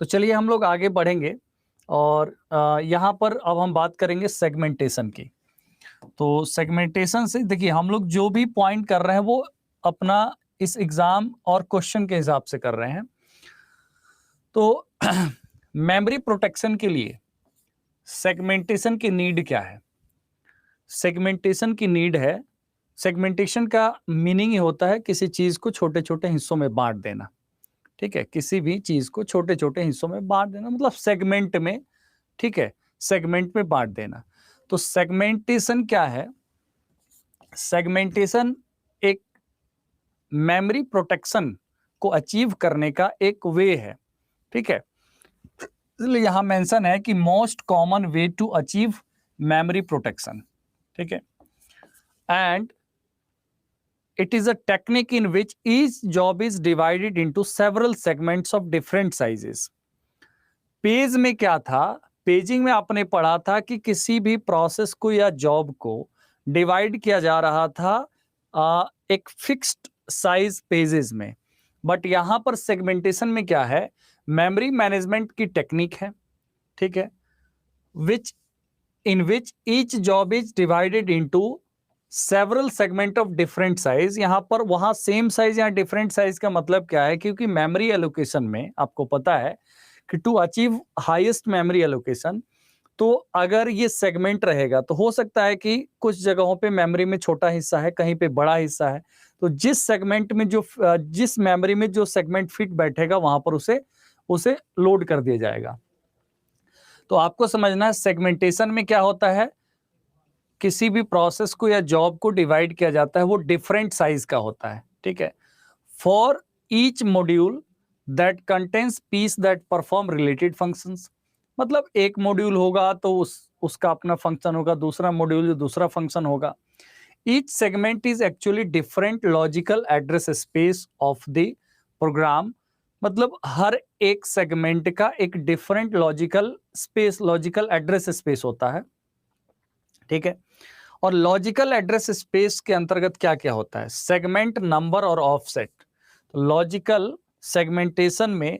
तो चलिए हम लोग आगे बढ़ेंगे और यहाँ पर अब हम बात करेंगे सेगमेंटेशन की। तो सेगमेंटेशन से देखिए हम लोग जो भी पॉइंट कर रहे हैं वो अपना इस एग्जाम और क्वेश्चन के हिसाब से कर रहे हैं। तो मेमोरी प्रोटेक्शन के लिए सेगमेंटेशन की नीड क्या है? सेगमेंटेशन की नीड है, सेगमेंटेशन का मीनिंग ही होता है किसी चीज को छोटे छोटे हिस्सों में बांट देना। ठीक है, किसी भी चीज को छोटे छोटे हिस्सों में बांट देना मतलब सेगमेंट में, ठीक है, सेगमेंट में बांट देना। तो सेगमेंटेशन क्या है? सेगमेंटेशन एक मेमोरी प्रोटेक्शन को अचीव करने का एक वे है। ठीक है, इसलिए यहां मेंशन है कि most common way to achieve memory protection. ठीक है, and it is a technique in which each job is divided into several segments of different sizes. Page में क्या था, पेजिंग में आपने पढ़ा था कि किसी भी प्रोसेस को या जॉब को डिवाइड किया जा रहा था एक फिक्स्ड साइज पेजेस में। बट यहां पर सेगमेंटेशन में क्या है, मेमोरी मैनेजमेंट की टेक्निक है। ठीक है, which in which each job is divided into several segment of different size. यहां पर वहां सेम साइज या डिफरेंट साइज का मतलब क्या है, क्योंकि मेमोरी एलोकेशन में आपको पता है कि to achieve highest memory allocation, तो अगर ये सेगमेंट रहेगा तो हो सकता है कि कुछ जगहों पे मेमोरी में छोटा हिस्सा है, कहीं पे बड़ा हिस्सा है, तो जिस सेगमेंट में जिस मेमोरी में जो सेगमेंट फिट बैठेगा वहां पर उसे लोड कर दिया जाएगा। तो आपको समझना है सेगमेंटेशन में क्या होता है, किसी भी प्रोसेस को या जॉब को डिवाइड किया जाता है वो डिफरेंट साइज का होता है। ठीक है, for each module that contains piece that perform related functions. मतलब एक मॉड्यूल होगा तो उसका अपना फंक्शन होगा, दूसरा मॉड्यूल जो दूसरा फंक्शन होगा। Each segment is actually different logical address space of the program. मतलब हर एक सेगमेंट का एक डिफरेंट लॉजिकल एड्रेस स्पेस होता है। ठीक है, और लॉजिकल एड्रेस स्पेस के अंतर्गत क्या क्या होता है, सेगमेंट नंबर और ऑफसेट। तो लॉजिकल सेगमेंटेशन में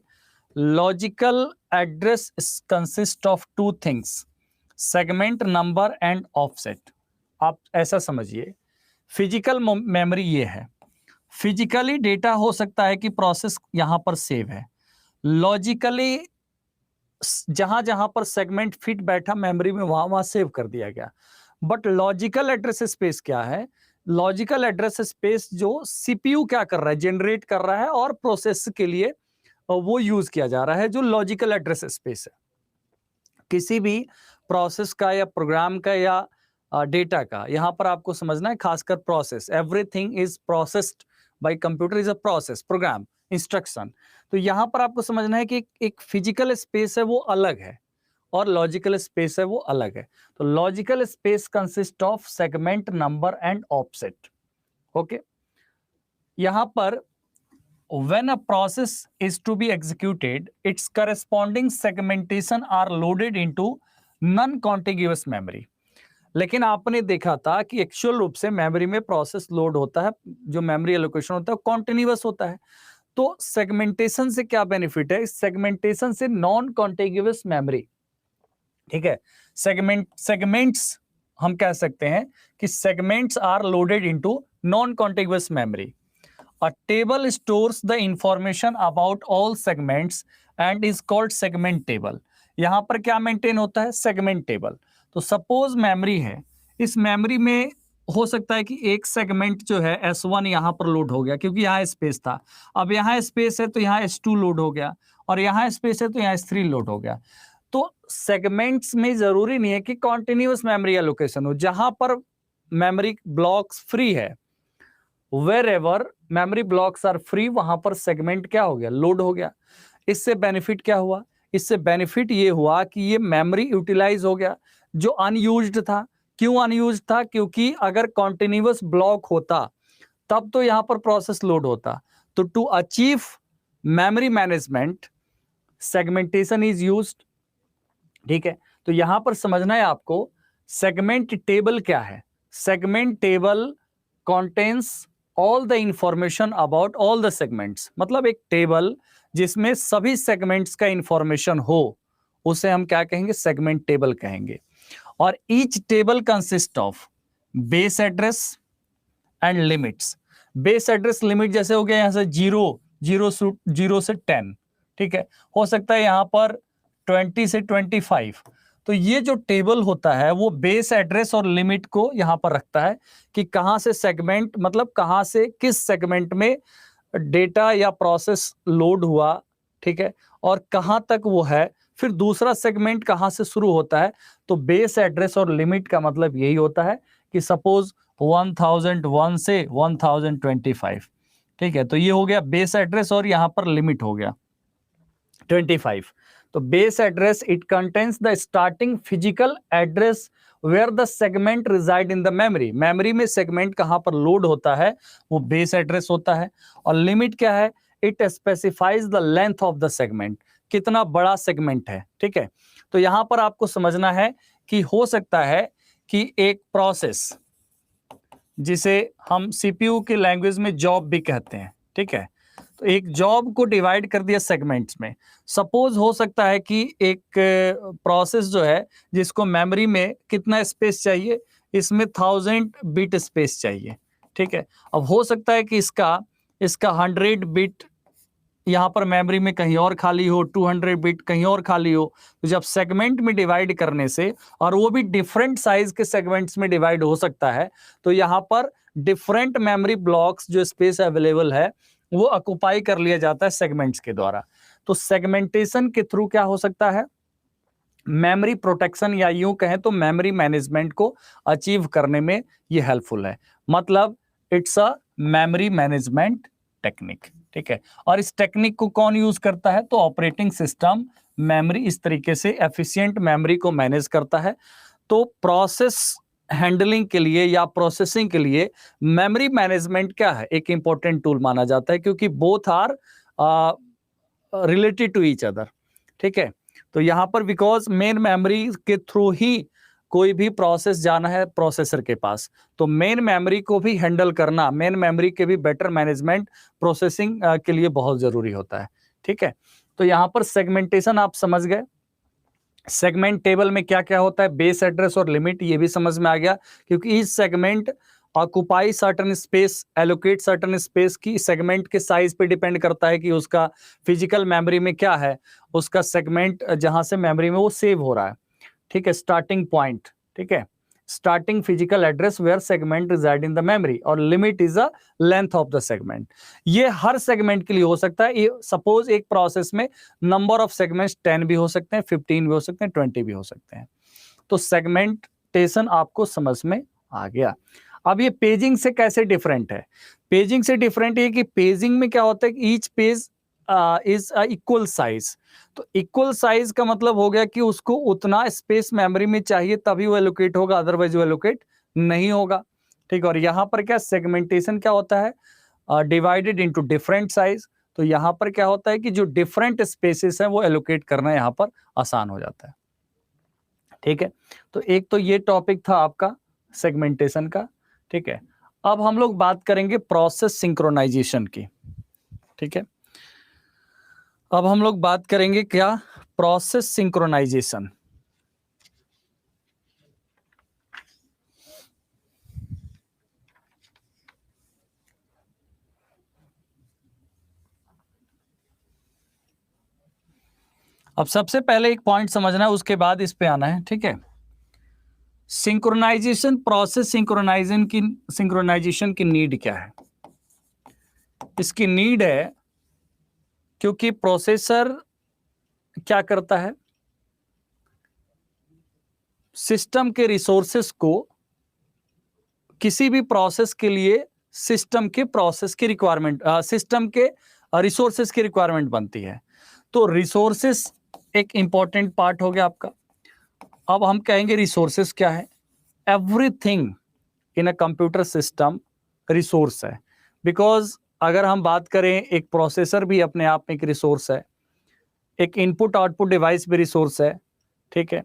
logical address consist of two things, segment number and offset. आप ऐसा समझिए, फिजिकल मेमोरी ये है, फिजिकली डेटा हो सकता है कि प्रोसेस यहां पर सेव है, लॉजिकली जहां जहां पर सेगमेंट फिट बैठा मेमोरी में वहां वहां सेव कर दिया गया। बट लॉजिकल एड्रेस स्पेस क्या है, लॉजिकल एड्रेस स्पेस जो सीपीयू क्या कर रहा है, जनरेट कर रहा है और प्रोसेस के लिए वो यूज किया जा रहा है, जो लॉजिकल एड्रेस स्पेस है किसी भी प्रोसेस का या प्रोग्राम का या डेटा का। यहां पर आपको समझना है खासकर process, everything is processed by computer is a process, program, instruction. तो यहां पर आपको समझना है कि एक फिजिकल स्पेस है वो अलग है और लॉजिकल स्पेस है वो अलग है। तो logical space consist of segment number and offset. Okay, यहां पर when a process is to be executed, its corresponding segmentation are loaded into non-contiguous memory। लेकिन आपने देखा था कि एक्चुअल रूप से मेमोरी में प्रोसेस लोड होता है, जो मेमोरी एलोकेशन होता है कॉन्टिन्यूअस होता है। तो सेगमेंटेशन से क्या बेनिफिट है, सेगमेंटेशन से नॉन कॉन्टिग्यूअस मेमोरी। ठीक है, सेगमेंट्स हम कह सकते हैं कि segments are loaded into non contiguous memory. A table stores the information about all segments and is called segment table। यहां पर क्या मेंटेन होता है, सेगमेंट टेबल। तो सपोज मेमोरी है, इस मेमोरी में हो सकता है कि एक सेगमेंट जो है S1 यहां पर लोड हो गया क्योंकि यहां स्पेस था, अब यहां स्पेस है तो यहां S2 लोड हो गया, और यहां स्पेस है तो यहां S3 लोड हो गया। तो सेगमेंट्स में जरूरी नहीं है कि कॉन्टिन्यूअस मेमोरी एलोकेशन हो, जहां पर मेमोरी ब्लॉक्स फ्री है, wherever memory blocks are free वहां पर सेगमेंट क्या हो गया, लोड हो गया। इससे बेनिफिट क्या हुआ, इससे बेनिफिट ये हुआ कि ये मेमोरी यूटिलाइज हो गया जो अनयूज्ड था। क्यों अनयूज्ड था, क्योंकि अगर कॉन्टिन्यूअस ब्लॉक होता तब तो यहां पर प्रोसेस लोड होता। तो to achieve memory management segmentation is used. ठीक है, तो यहां पर समझना है आपको सेगमेंट टेबल क्या है। Segment table contains all the information about all the segments। मतलब एक टेबल जिसमें सभी सेगमेंट्स का इंफॉर्मेशन हो, उसे हम क्या कहेंगे? सेगमेंट टेबल कहेंगे। और each table consist of base address and limits. Base address limit जैसे हो गया यहां से 0 से 10, ठीक है, हो सकता है यहां पर 20 से 25। तो ये जो टेबल होता है वो बेस एड्रेस और लिमिट को यहां पर रखता है कि कहां से सेगमेंट, मतलब कहां से किस सेगमेंट में डेटा या प्रोसेस लोड हुआ, ठीक है, और कहां तक वो है, फिर दूसरा सेगमेंट कहां से शुरू होता है। तो बेस एड्रेस और लिमिट का मतलब यही होता है कि सपोज 1001 से 1025, ठीक है, तो ये हो गया बेस एड्रेस और यहां पर लिमिट हो गया 25। तो base address it contains the starting physical address where the segment reside in the memory. Memory में सेगमेंट कहां पर लोड होता है वो बेस एड्रेस होता है। और लिमिट क्या है? It specifies the length of the segment, कितना बड़ा सेगमेंट है, ठीक है। तो यहां पर आपको समझना है कि हो सकता है कि एक प्रोसेस जिसे हम सीपीयू की लैंग्वेज में जॉब भी कहते हैं, ठीक है, तो एक जॉब को डिवाइड कर दिया सेगमेंट्स में। सपोज हो सकता है कि एक प्रोसेस जो है जिसको मेमोरी में कितना स्पेस चाहिए, इसमें 1000 बिट स्पेस चाहिए, ठीक है। अब हो सकता है कि इसका 100 बिट यहाँ पर मेमोरी में कहीं और खाली हो, 200 बिट कहीं और खाली हो। तो जब सेगमेंट में डिवाइड करने से, और वो भी डिफरेंट साइज के सेगमेंट्स में डिवाइड हो सकता है, तो यहाँ पर डिफरेंट मेमोरी ब्लॉक्स जो स्पेस अवेलेबल है वो ऑक्युपाई कर लिया जाता है सेगमेंट्स के द्वारा। तो सेगमेंटेशन के थ्रू क्या हो सकता है? मेमोरी प्रोटेक्शन, या यूं कहें तो मेमोरी मैनेजमेंट को अचीव करने में ये हेल्पफुल है। मतलब it's a memory management technique, ठीक है। और इस टेक्निक को कौन यूज करता है? तो ऑपरेटिंग सिस्टम मेमोरी इस तरीके से एफिशिएंट मेमोरी को मैनेज करता है। तो प्रोसेस हैंडलिंग के लिए या प्रोसेसिंग के लिए मेमोरी मैनेजमेंट क्या है? एक इंपॉर्टेंट टूल माना जाता है, क्योंकि both are related to each other, ठीक है। तो यहां पर बिकॉज मेन मेमोरी के थ्रू ही कोई भी प्रोसेस जाना है प्रोसेसर के पास, तो मेन मेमोरी को भी हैंडल करना, मेन मेमोरी के भी बेटर मैनेजमेंट प्रोसेसिंग के लिए बहुत जरूरी होता है, ठीक है। तो यहां पर सेगमेंटेशन आप समझ गए। सेगमेंट टेबल में क्या क्या होता है, बेस एड्रेस और लिमिट, ये भी समझ में आ गया, क्योंकि इस segment occupy certain space, allocate certain space की सेगमेंट के साइज पे डिपेंड करता है कि उसका फिजिकल मेमोरी में क्या है, उसका सेगमेंट जहां से मेमोरी में वो सेव हो रहा है, ठीक है, स्टार्टिंग पॉइंट, ठीक है, starting physical address where segment reside in the memory, और limit is the length of the segment. ये हर सेगमेंट के लिए हो सकता है। सपोज एक प्रोसेस में नंबर ऑफ सेगमेंट्स 10 भी हो सकते हैं, 15 भी हो सकते हैं, 20 भी हो सकते हैं। तो सेगमेंटेशन आपको समझ में आ गया। अब ये पेजिंग से कैसे डिफरेंट है? पेजिंग से डिफरेंट है कि पेजिंग में क्या होता है कि each page is equal size. तो इक्वल साइज का मतलब हो गया कि उसको उतना स्पेस मेमोरी में चाहिए तभी वो एलोकेट होगा, अदरवाइज वो एलोकेट नहीं होगा, ठीक है। और यहाँ पर क्या सेगमेंटेशन क्या होता है? Divided into different size. तो यहाँ पर क्या होता है कि जो डिफरेंट स्पेसेस हैं वो एलोकेट करना यहाँ पर आसान हो जाता है, ठीक है। तो एक तो ये टॉपिक था आपका सेगमेंटेशन का, ठीक है। अब हम लोग बात करेंगे प्रोसेस सिंक्रोनाइजेशन की, ठीक है। अब हम लोग बात करेंगे क्या? Process synchronisation. अब सबसे पहले एक पॉइंट समझना है, उसके बाद इस पे आना है, ठीक है। सिंक्रोनाइजेशन, प्रोसेस सिंक्रोनाइजेशन की नीड क्या है? इसकी नीड है क्योंकि प्रोसेसर क्या करता है, सिस्टम के रिसोर्सेस को किसी भी प्रोसेस के लिए सिस्टम के प्रोसेस की रिक्वायरमेंट, सिस्टम के रिसोर्सेस की रिक्वायरमेंट बनती है। तो रिसोर्सेस एक इंपॉर्टेंट पार्ट हो गया आपका। अब हम कहेंगे रिसोर्सेस क्या है? Everything in a computer system resource है। बिकॉज अगर हम बात करें, एक प्रोसेसर भी अपने आप में एक रिसोर्स है, एक इनपुट आउटपुट डिवाइस भी रिसोर्स है, ठीक है।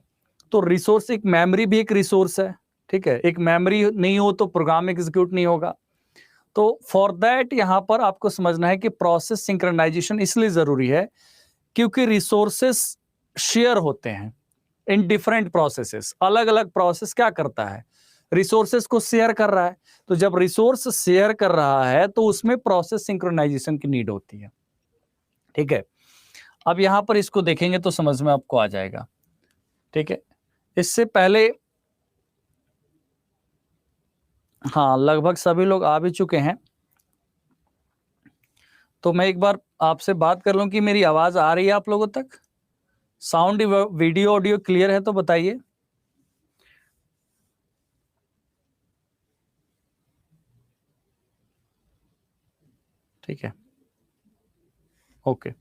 तो रिसोर्स, एक मेमोरी भी एक रिसोर्स है, ठीक है। एक मेमोरी नहीं हो तो प्रोग्राम एग्जीक्यूट नहीं होगा। तो फॉर दैट यहाँ पर आपको समझना है कि प्रोसेस सिंक्रोनाइजेशन इसलिए जरूरी है क्योंकि रिसोर्सेस शेयर होते हैं इन डिफरेंट प्रोसेसेस। अलग अलग प्रोसेस क्या करता है, रिसोर्सेस को शेयर कर रहा है। तो जब रिसोर्स शेयर कर रहा है तो उसमें प्रोसेस सिंक्रोनाइजेशन की नीड होती है। ठीक है, अब यहां पर इसको देखेंगे तो समझ में आपको आ जाएगा। ठीक है, इससे पहले हाँ लगभग सभी लोग आ भी चुके हैं, तो मैं एक बार आपसे बात कर लूं कि मेरी आवाज आ रही है आप लोगों तक, साउंड वीडियो ऑडियो क्लियर है तो बताइए। ठीक है, ओके।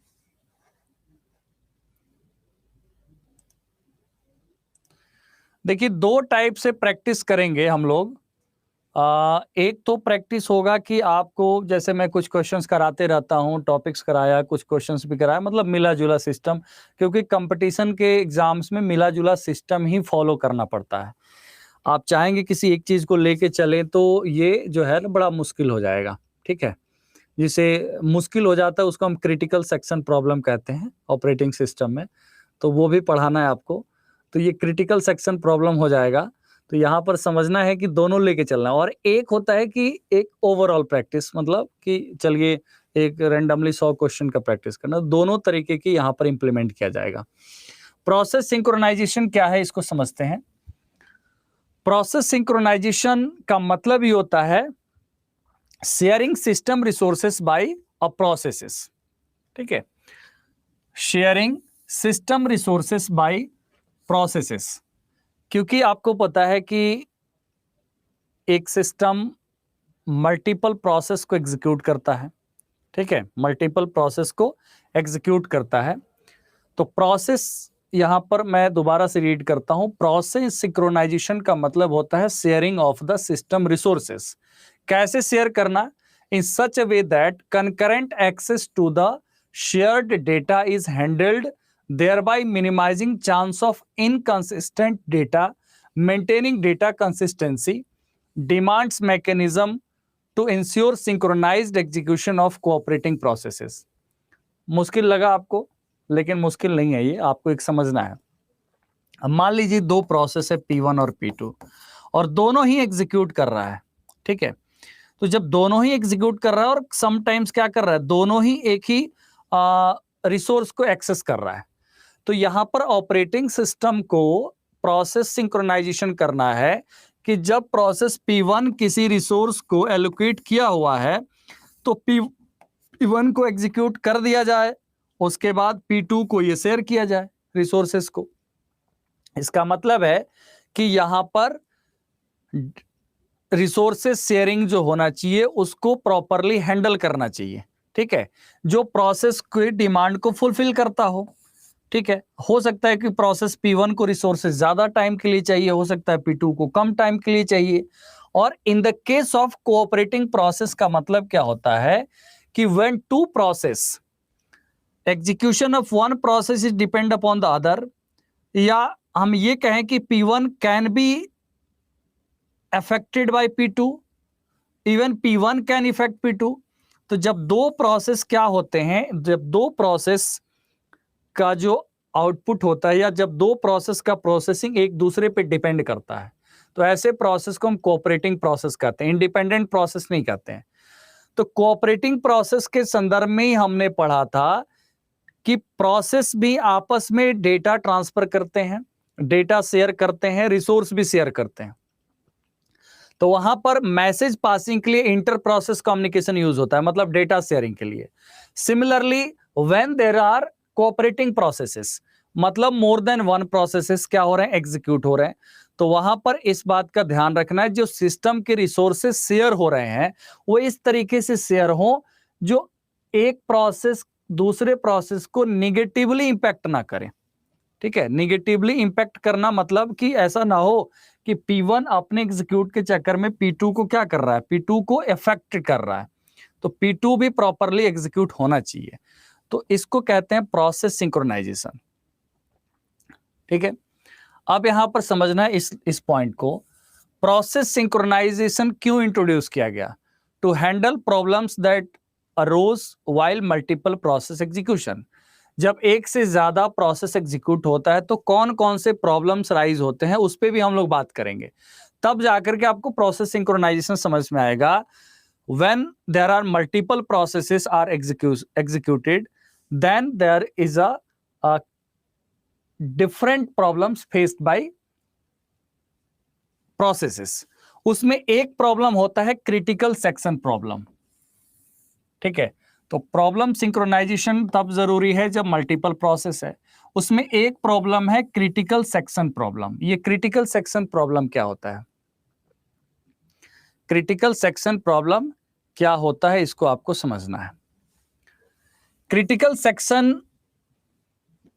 देखिए दो टाइप से प्रैक्टिस करेंगे हम लोग। एक तो प्रैक्टिस होगा कि आपको, जैसे मैं कुछ क्वेश्चंस कराते रहता हूं, टॉपिक्स कराया, कुछ क्वेश्चंस भी कराया, मतलब मिला जुला सिस्टम, क्योंकि कंपटीशन के एग्जाम्स में मिला जुला सिस्टम ही फॉलो करना पड़ता है। आप चाहेंगे किसी एक चीज को लेके चलें तो ये जो है ना बड़ा मुश्किल हो जाएगा। ठीक है, जिसे मुश्किल हो जाता है उसको हम क्रिटिकल सेक्शन प्रॉब्लम कहते हैं ऑपरेटिंग सिस्टम में, तो वो भी पढ़ाना है आपको। तो ये क्रिटिकल सेक्शन प्रॉब्लम हो जाएगा, तो यहाँ पर समझना है कि दोनों लेके चलना है। और एक होता है कि एक ओवरऑल प्रैक्टिस, मतलब कि चलिए एक रैंडमली 100 क्वेश्चन का प्रैक्टिस करना, दोनों तरीके की यहाँ पर इंप्लीमेंट किया जाएगा। प्रोसेस सिंक्रोनाइजेशन क्या है इसको समझते हैं। प्रोसेस सिंक्रोनाइजेशन का मतलब ये होता है sharing system resources by a processes. ठीक है, sharing system resources by processes, क्योंकि आपको पता है कि एक सिस्टम मल्टीपल प्रोसेस को एग्जीक्यूट करता है। ठीक है, मल्टीपल प्रोसेस को एग्जीक्यूट करता है। तो प्रोसेस यहां पर मैं दोबारा से रीड करता हूं, प्रोसेस सिंक्रोनाइजेशन का मतलब होता है sharing of the system resources. कैसे शेयर करना, in such a way that concurrent access to the shared data is handled, thereby minimizing chance of inconsistent data, maintaining data consistency, demands mechanism to ensure synchronized execution of cooperating processes। मुश्किल लगा आपको, लेकिन मुश्किल नहीं है, ये आपको एक समझना है। अब मान लीजिए दो प्रोसेस है P1 और P2 और दोनों ही एग्जीक्यूट कर रहा है। ठीक है, तो जब दोनों ही एग्जीक्यूट कर रहा है और समटाइम्स क्या कर रहा है, दोनों ही एक ही रिसोर्स को एक्सेस कर रहा है, तो यहां पर ऑपरेटिंग सिस्टम को प्रोसेस सिंक्रोनाइजेशन करना है कि जब प्रोसेस P1 किसी रिसोर्स को एलोकेट किया हुआ है तो P1 को एग्जीक्यूट कर दिया जाए, उसके बाद P2 को ये शेयर किया जाए रिसोर्सेस को। इसका मतलब है कि यहां पर रिसोर्सेस शेयरिंग जो होना चाहिए उसको प्रॉपरली हैंडल करना चाहिए। ठीक है, जो प्रोसेस की डिमांड को फुलफिल करता हो। ठीक है, हो सकता है कि प्रोसेस P1 को रिसोर्सेज ज्यादा टाइम के लिए चाहिए, हो सकता है P2 को कम टाइम के लिए चाहिए। और in the case of cooperating process का मतलब क्या होता है कि when two process, execution of one process is depend upon the other, या हम ये कहें कि P1 can be affected by P2, even P1 can effect P2। तो जब दो प्रोसेस क्या होते हैं, जब दो प्रोसेस का जो आउटपुट होता है या जब दो प्रोसेस का प्रोसेसिंग एक दूसरे पे डिपेंड करता है, तो ऐसे प्रोसेस को हम कोऑपरेटिंग प्रोसेस कहते हैं, इंडिपेंडेंट प्रोसेस नहीं कहते हैं। तो कोऑपरेटिंग प्रोसेस के संदर्भ में ही हमने पढ़ा था कि प्रोसेस भी आपस में डेटा ट्रांसफर करते हैं, डेटा शेयर करते हैं, रिसोर्स भी शेयर करते हैं। तो वहां पर मैसेज पासिंग के लिए इंटर प्रोसेस कम्युनिकेशन यूज होता है, मतलब डेटा शेयरिंग के लिए। Similarly when there are cooperating processes, मतलब मोर देन वन प्रोसेसेस क्या हो रहे हैं, एग्जीक्यूट हो रहे हैं, तो वहां पर इस बात का ध्यान रखना है जो सिस्टम के रिसोर्सेस शेयर हो रहे हैं वो इस तरीके से शेयर हो जो एक प्रोसेस दूसरे प्रोसेस को निगेटिवली इंपैक्ट ना करे। ठीक है, निगेटिवली इंपैक्ट करना मतलब कि ऐसा ना हो कि P1 अपने एग्जीक्यूट के चक्कर में P2 को क्या कर रहा है, P2 को इफेक्ट कर रहा है, तो P2 भी प्रॉपरली एग्जीक्यूट होना चाहिए। तो इसको कहते हैं प्रोसेस सिंक्रोनाइजेशन। ठीक है, अब यहां पर समझना है इस पॉइंट को, प्रोसेस सिंक्रोनाइजेशन क्यों इंट्रोड्यूस किया गया, to handle problems that arose while multiple process execution. जब एक से ज्यादा प्रोसेस एग्जीक्यूट होता है तो कौन कौन से प्रॉब्लम्स राइज होते हैं उस पे भी हम लोग बात करेंगे, तब जाकर के आपको प्रोसेस सिंक्रोनाइजेशन समझ में आएगा. When there are multiple processes are executed, then there is a different problems faced by processes. उसमें एक प्रॉब्लम होता है क्रिटिकल सेक्शन प्रॉब्लम. ठीक है, तो प्रॉब्लम सिंक्रोनाइजेशन तब जरूरी है जब मल्टीपल प्रोसेस है. उसमें एक प्रॉब्लम है क्रिटिकल सेक्शन प्रॉब्लम. ये क्रिटिकल सेक्शन प्रॉब्लम क्या होता है? क्रिटिकल सेक्शन प्रॉब्लम क्या होता है इसको आपको समझना है. क्रिटिकल सेक्शन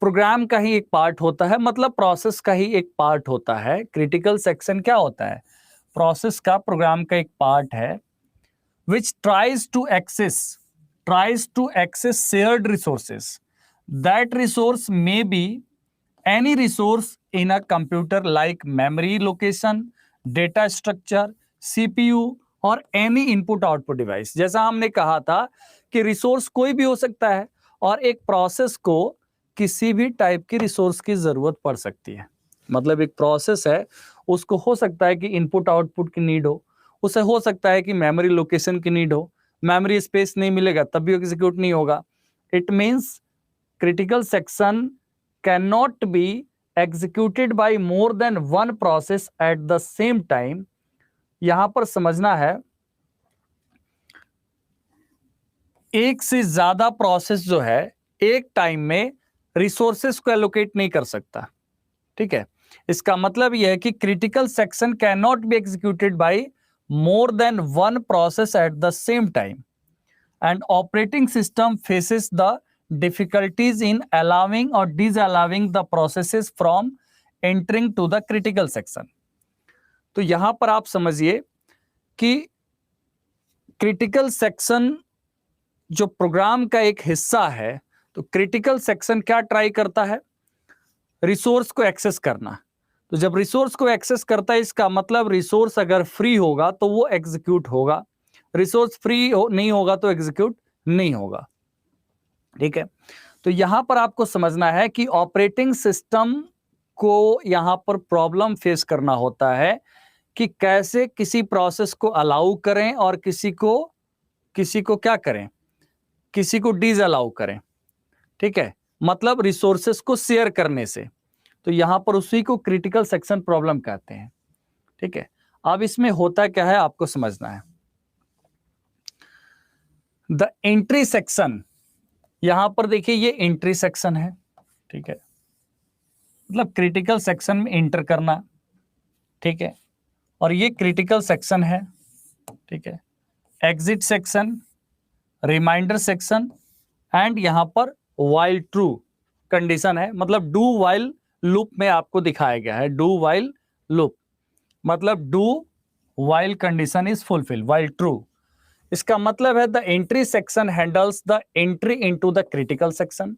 प्रोग्राम का ही एक पार्ट होता है, मतलब प्रोसेस का ही एक पार्ट होता है. क्रिटिकल सेक्शन क्या होता है? प्रोसेस का, प्रोग्राम का एक पार्ट है which tries to access shared resources. That resource may be any resource in a computer like memory location, data structure, CPU और any input output device. जैसा हमने कहा था कि रिसोर्स कोई भी हो सकता है और एक प्रोसेस को किसी भी टाइप की रिसोर्स की जरूरत पड़ सकती है. मतलब एक प्रोसेस है, उसको हो सकता है कि इनपुट आउटपुट की नीड हो, उसे हो सकता है कि मेमोरी लोकेशन की नीड हो, मेमोरी स्पेस नहीं मिलेगा तब भी एग्जीक्यूट नहीं होगा. It means critical section can not be executed by more than one process at the same time. यहां पर समझना है, एक से ज्यादा प्रोसेस जो है एक टाइम में रिसोर्सेस को एलोकेट नहीं कर सकता. ठीक है, इसका मतलब यह है कि critical section can not be executed bye more than one process at the same time, and operating system faces the difficulties in allowing or disallowing the processes from entering to the critical section. तो यहां पर आप समझिए कि critical section जो programme का एक हिस्सा है, तो क्रिटिकल सेक्शन क्या ट्राई करता है? रिसोर्स को एक्सेस करना. तो जब रिसोर्स को एक्सेस करता है इसका मतलब रिसोर्स अगर फ्री होगा तो वो एग्जीक्यूट होगा, रिसोर्स फ्री नहीं होगा तो एग्जीक्यूट नहीं होगा. ठीक है, तो यहां पर आपको समझना है कि ऑपरेटिंग सिस्टम को यहां पर प्रॉब्लम फेस करना होता है कि कैसे किसी प्रोसेस को अलाउ करें और किसी को क्या करें, किसी को डिसअलाउ करें. ठीक है, मतलब रिसोर्सेस को शेयर करने से. तो यहां पर उसी को क्रिटिकल सेक्शन प्रॉब्लम कहते हैं. ठीक है, अब इसमें होता क्या है आपको समझना है. द एंट्री सेक्शन, यहां पर देखिए ये एंट्री सेक्शन है. ठीक है, मतलब क्रिटिकल सेक्शन में एंटर करना. ठीक है, और ये क्रिटिकल सेक्शन है. ठीक है, exit section, reminder section and यहां पर व्हाइल ट्रू कंडीशन है. मतलब डू व्हाइल लूप में आपको दिखाया गया है. डू व्हाइल लूप मतलब do while condition is fulfil while true. इसका मतलब है the entry section handles the entry into the critical section.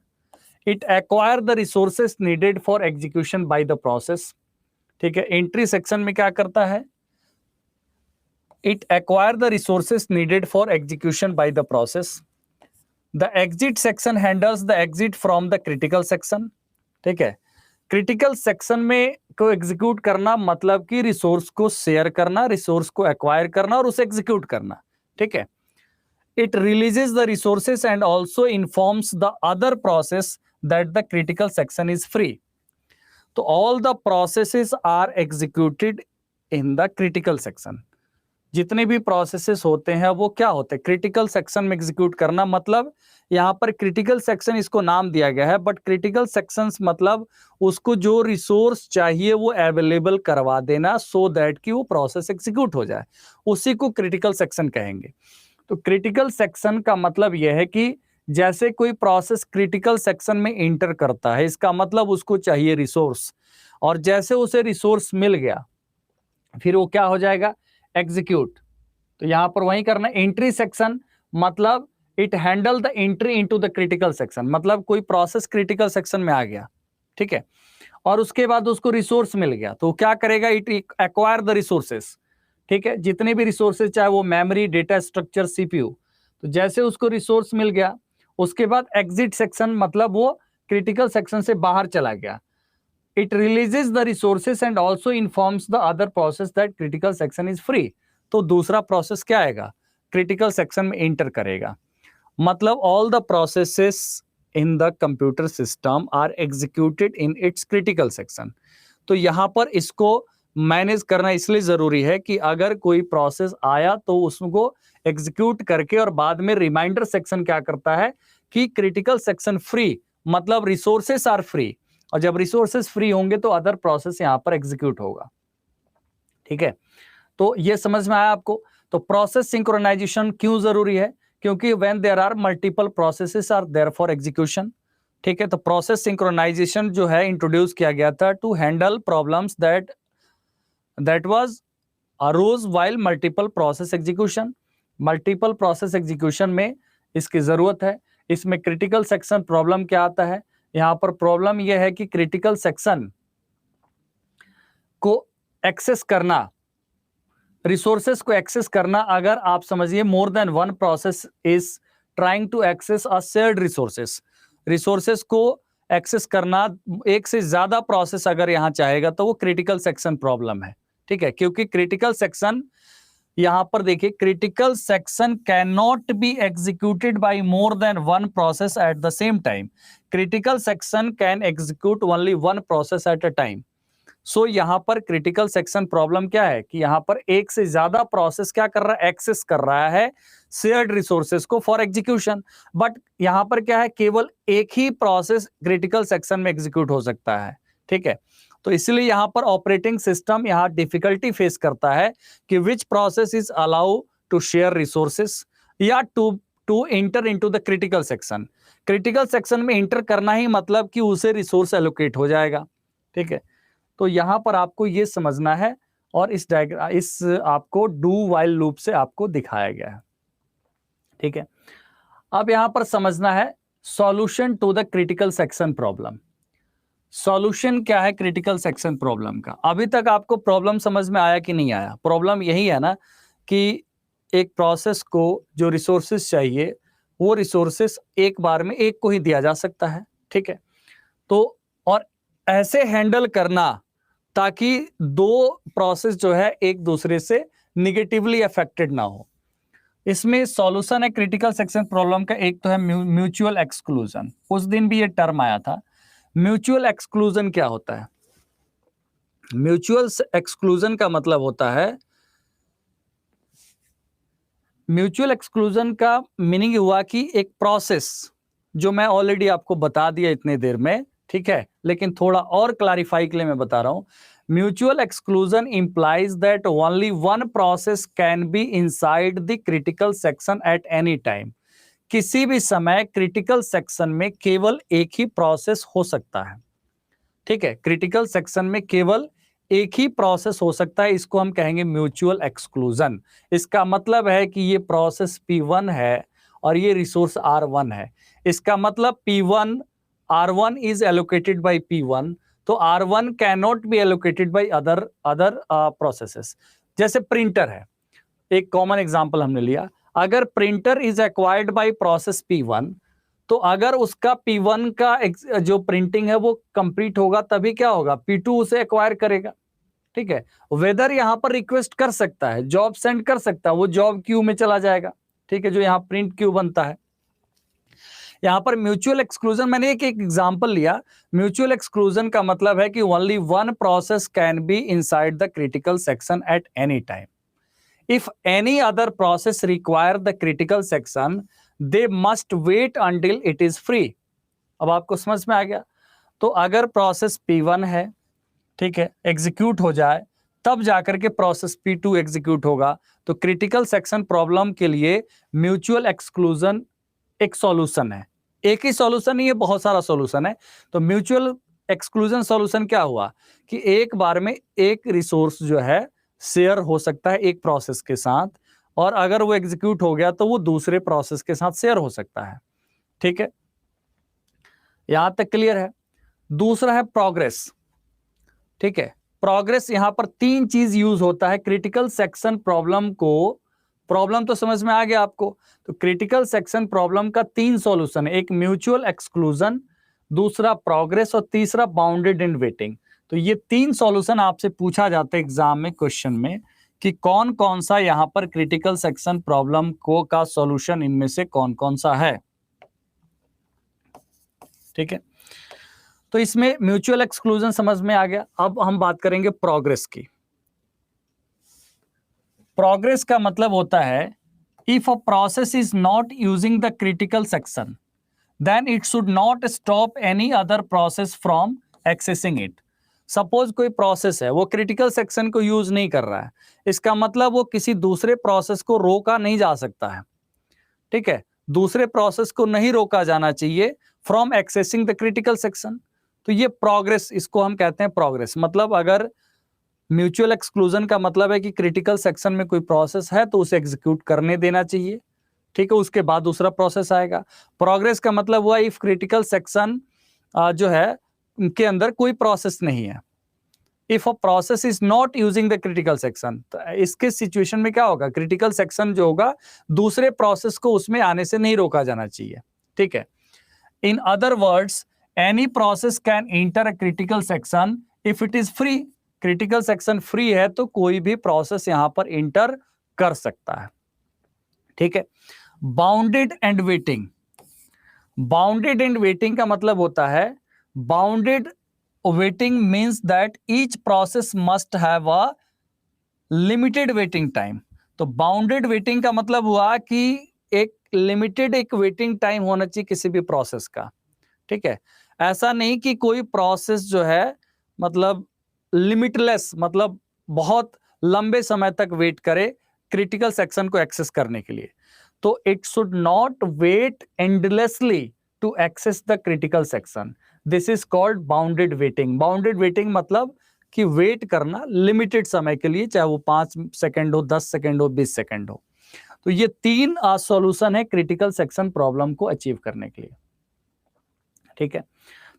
It acquire the resources needed for execution by the process. ठीक है, एंट्री सेक्शन में क्या करता है? It acquire the resources needed for execution by the process. The exit section handles the exit from the critical section. ठीक है, critical section में को एग्जीक्यूट करना मतलब कि रिसोर्स को शेयर करना, रिसोर्स को एक्वायर करना और उसे एग्जीक्यूट करना. ठीक है, it releases the resources and also informs the other process that the critical section is free. तो all the processes are executed in the critical section. जितने भी प्रोसेसेस होते हैं वो क्या होते हैं? क्रिटिकल सेक्शन में एग्जीक्यूट करना. मतलब यहां पर क्रिटिकल सेक्शन इसको नाम दिया गया है, बट क्रिटिकल सेक्शंस मतलब उसको जो रिसोर्स चाहिए वो अवेलेबल करवा देना सो दैट कि वो प्रोसेस एग्जीक्यूट हो जाए, उसी को क्रिटिकल सेक्शन कहेंगे. तो क्रिटिकल सेक्शन का मतलब यह है कि जैसे कोई प्रोसेस क्रिटिकल सेक्शन में एंटर करता है, इसका मतलब उसको चाहिए रिसोर्स, और जैसे उसे रिसोर्स मिल गया फिर वो क्या हो जाएगा? एग्जीक्यूट. तो यहां पर वही करना. एंट्री सेक्शन मतलब it handle the entry into the critical section. मतलब कोई प्रोसेस क्रिटिकल सेक्शन में आ गया, ठीक है, और उसके बाद उसको रिसोर्स मिल गया तो क्या करेगा? It acquire the resources. ठीक है, जितने भी रिसोर्सेज, चाहे वो मेमोरी, डेटा स्ट्रक्चर, सीपीयू, तो जैसे उसको रिसोर्स मिल गया, उसके बाद एग्जिट सेक्शन, मतलब वो क्रिटिकल सेक्शन से बाहर चला गया. It releases the resources and also informs the other process that critical section is free. तो दूसरा प्रोसेस क्या आएगा, क्रिटिकल सेक्शन में एंटर करेगा. मतलब all the processes in the computer system are executed in its critical section. तो यहां पर इसको मैनेज करना इसलिए जरूरी है कि अगर कोई प्रोसेस आया तो उसको एग्जीक्यूट करके और बाद में रिमाइंडर सेक्शन क्या करता है कि क्रिटिकल सेक्शन फ्री, मतलब रिसोर्सेस आर फ्री, और जब रिसोर्सेस फ्री होंगे तो अदर प्रोसेस यहां पर एग्जीक्यूट होगा. ठीक है, तो ये समझ में आया आपको. तो प्रोसेस सिंक्रोनाइजेशन क्यों जरूरी है, क्योंकि when there are multiple processes are there for execution. ठीक है, तो प्रोसेस सिंक्रोनाइजेशन जो है इंट्रोड्यूस किया गया था to handle problems that was arose while multiple process execution. Multiple process execution में इसकी जरूरत है. इसमें क्रिटिकल सेक्शन प्रॉब्लम क्या आता है, यहां पर प्रॉब्लम यह है कि क्रिटिकल सेक्शन को एक्सेस करना, रिसोर्सेस को एक्सेस करना, अगर आप समझिए more than one process is trying to access a shared resources, resources को एक्सेस करना एक से ज्यादा प्रोसेस अगर यहां चाहेगा तो वो क्रिटिकल सेक्शन प्रॉब्लम है. ठीक है, क्योंकि क्रिटिकल सेक्शन, यहां पर देखिए, critical section can not be executed by more than one process at the same time. Critical section can execute only one process at a time. So यहां पर critical section problem क्या है कि यहां पर एक से ज्यादा प्रोसेस क्या कर रहा है, एक्सेस कर रहा है शेयर्ड रिसोर्सेस को फॉर एग्जीक्यूशन. बट यहां पर क्या है, केवल एक ही प्रोसेस क्रिटिकल सेक्शन में एग्जीक्यूट हो सकता है. ठीक है, तो इसलिए यहां पर ऑपरेटिंग सिस्टम यहां डिफिकल्टी फेस करता है कि which process is allow to share resources या to enter into the critical section. Critical section में एंटर करना ही मतलब कि उसे रिसोर्स एलोकेट हो जाएगा. ठीक है, तो यहां पर आपको यह समझना है, और इस आपको डू व्हाइल लूप से आपको दिखाया गया है. ठीक है, अब यहां पर समझना है solution to the critical section problem. Solution क्या है क्रिटिकल सेक्शन प्रॉब्लम का. अभी तक आपको प्रॉब्लम समझ में आया कि नहीं आया. प्रॉब्लम यही है ना कि एक प्रोसेस को जो रिसोर्सेस चाहिए वो रिसोर्सेस एक बार में एक को ही दिया जा सकता है. ठीक है, तो और ऐसे हैंडल करना ताकि दो प्रोसेस जो है एक दूसरे से निगेटिवली अफेक्टेड ना हो. इसमें सॉल्यूशन है क्रिटिकल सेक्शन प्रॉब्लम का. एक तो है म्यूचुअल एक्सक्लूजन. उस दिन भी ये टर्म आया था. म्यूचुअल एक्सक्लूजन क्या होता है, म्यूचुअल एक्सक्लूजन का मतलब होता है, म्यूचुअल एक्सक्लूजन का मीनिंग हुआ कि एक प्रोसेस, जो मैं ऑलरेडी आपको बता दिया इतने देर में, ठीक है, लेकिन थोड़ा और क्लैरिफाई के लिए मैं बता रहा हूं. Mutual exclusion implies that only one process can be inside the critical section at any time. किसी भी समय क्रिटिकल सेक्शन में केवल एक ही प्रोसेस हो सकता है. ठीक है, क्रिटिकल सेक्शन में केवल एक ही प्रोसेस हो सकता है. इसको हम कहेंगे म्यूचुअल एक्सक्लूजन. इसका मतलब है कि ये प्रोसेस P1 है और ये रिसोर्स R1 है. इसका मतलब P1 R1 is allocated by P1, तो R1 can not B allocated by other processes. जैसे प्रिंटर है, एक कॉमन एग्जांपल हमने लिया. अगर printer is acquired by process P1, तो अगर उसका P1 का जो प्रिंटिंग है वो कंप्लीट होगा तभी क्या होगा, P2 उसे एक्वायर करेगा. ठीक है, वेदर यहां पर रिक्वेस्ट कर सकता है, जॉब सेंड कर सकता है, वो जॉब क्यू में चला जाएगा. ठीक है, जो यहां प्रिंट क्यू बनता है. यहां पर म्यूचुअल एक्सक्लूजन, मैंने एक एग्जांपल लिया. म्यूचुअल एक्सक्लूजन का मतलब है कि only one process can be inside the critical section at any time. If any other process require the critical section, they must wait until it is free. अब आपको समझ में आ गया. तो अगर प्रोसेस P1 है, ठीक है, एग्जीक्यूट हो जाए, तब जाकर के प्रोसेस P2 एग्जीक्यूट होगा. तो क्रिटिकल सेक्शन प्रॉब्लम के लिए म्यूचुअल एक्सक्लूजन एक सॉल्यूशन है. एक ही सॉल्यूशन नहीं है, बहुत सारा सॉल्यूशन है. तो म्यूचुअल एक्सक्लूजन सॉल्यूशन क्या हुआ कि एक बार में एक रिसोर्स जो है शेयर हो सकता है एक प्रोसेस के साथ, और अगर वो एग्जीक्यूट हो गया तो वो दूसरे प्रोसेस के साथ शेयर हो सकता है. ठीक है, यहां तक क्लियर है. दूसरा है प्रोग्रेस. ठीक है, प्रोग्रेस यहां पर तीन चीज यूज होता है क्रिटिकल सेक्शन प्रॉब्लम को। प्रॉब्लम तो समझ में आ गया आपको। तो क्रिटिकल सेक्शन प्रॉब्लम का तीन सॉल्यूशन है, एक म्यूचुअल एक्सक्लूजन, दूसरा प्रोग्रेस और तीसरा बाउंडेड एंड वेटिंग। तो ये तीन सॉल्यूशन आपसे पूछा जाता है एग्जाम में क्वेश्चन में कि कौन कौन सा यहां पर क्रिटिकल सेक्शन प्रॉब्लम को का सॉल्यूशन इनमें से कौन कौन सा है। ठीक है, तो इसमें म्यूचुअल एक्सक्लूजन समझ में आ गया। अब हम बात करेंगे प्रोग्रेस की। प्रोग्रेस का मतलब होता है if a process is not using the critical section then it should not stop any other process from accessing it. Suppose कोई प्रोसेस है वो क्रिटिकल सेक्शन को यूज नहीं कर रहा है, इसका मतलब वो किसी दूसरे प्रोसेस को रोका नहीं जा सकता है। ठीक है, दूसरे प्रोसेस को नहीं रोका जाना चाहिए from accessing the critical section. तो ये प्रोग्रेस, इसको हम कहते हैं प्रोग्रेस। मतलब अगर म्यूचुअल एक्सक्लूजन का मतलब है कि क्रिटिकल सेक्शन में कोई प्रोसेस है तो उसे एग्जीक्यूट करने देना चाहिए। ठीक है, उसके बाद दूसरा प्रोसेस आएगा। प्रोग्रेस का मतलब हुआ इफ क्रिटिकल सेक्शन जो है के अंदर कोई प्रोसेस नहीं है। If a process is not using the critical section, तो इसके सिचुएशन में क्या होगा, क्रिटिकल सेक्शन जो होगा दूसरे प्रोसेस को उसमें आने से नहीं रोका जाना चाहिए। ठीक है, in other words any process can enter a critical section if it is free. Critical section free है तो कोई भी प्रोसेस यहां पर एंटर कर सकता है। ठीक है, bounded and waiting. Bounded and waiting का मतलब होता है bounded waiting means that each process must have a limited waiting time. तो बाउंडेड वेटिंग का मतलब हुआ कि एक लिमिटेड एक वेटिंग टाइम होना चाहिए किसी भी प्रोसेस का। ठीक है, ऐसा नहीं कि कोई प्रोसेस जो है मतलब लिमिटलेस, मतलब बहुत लंबे समय तक वेट करे क्रिटिकल सेक्शन को एक्सेस करने के लिए। तो it should not wait endlessly to access the critical section, this is called bounded waiting. Bounded waiting मतलब कि वेट करना लिमिटेड समय के लिए, चाहे वो 5 सेकंड हो, 10 सेकंड हो, 20 सेकंड हो। तो ये तीन सॉल्यूशन है क्रिटिकल सेक्शन प्रॉब्लम को अचीव करने के लिए। ठीक है,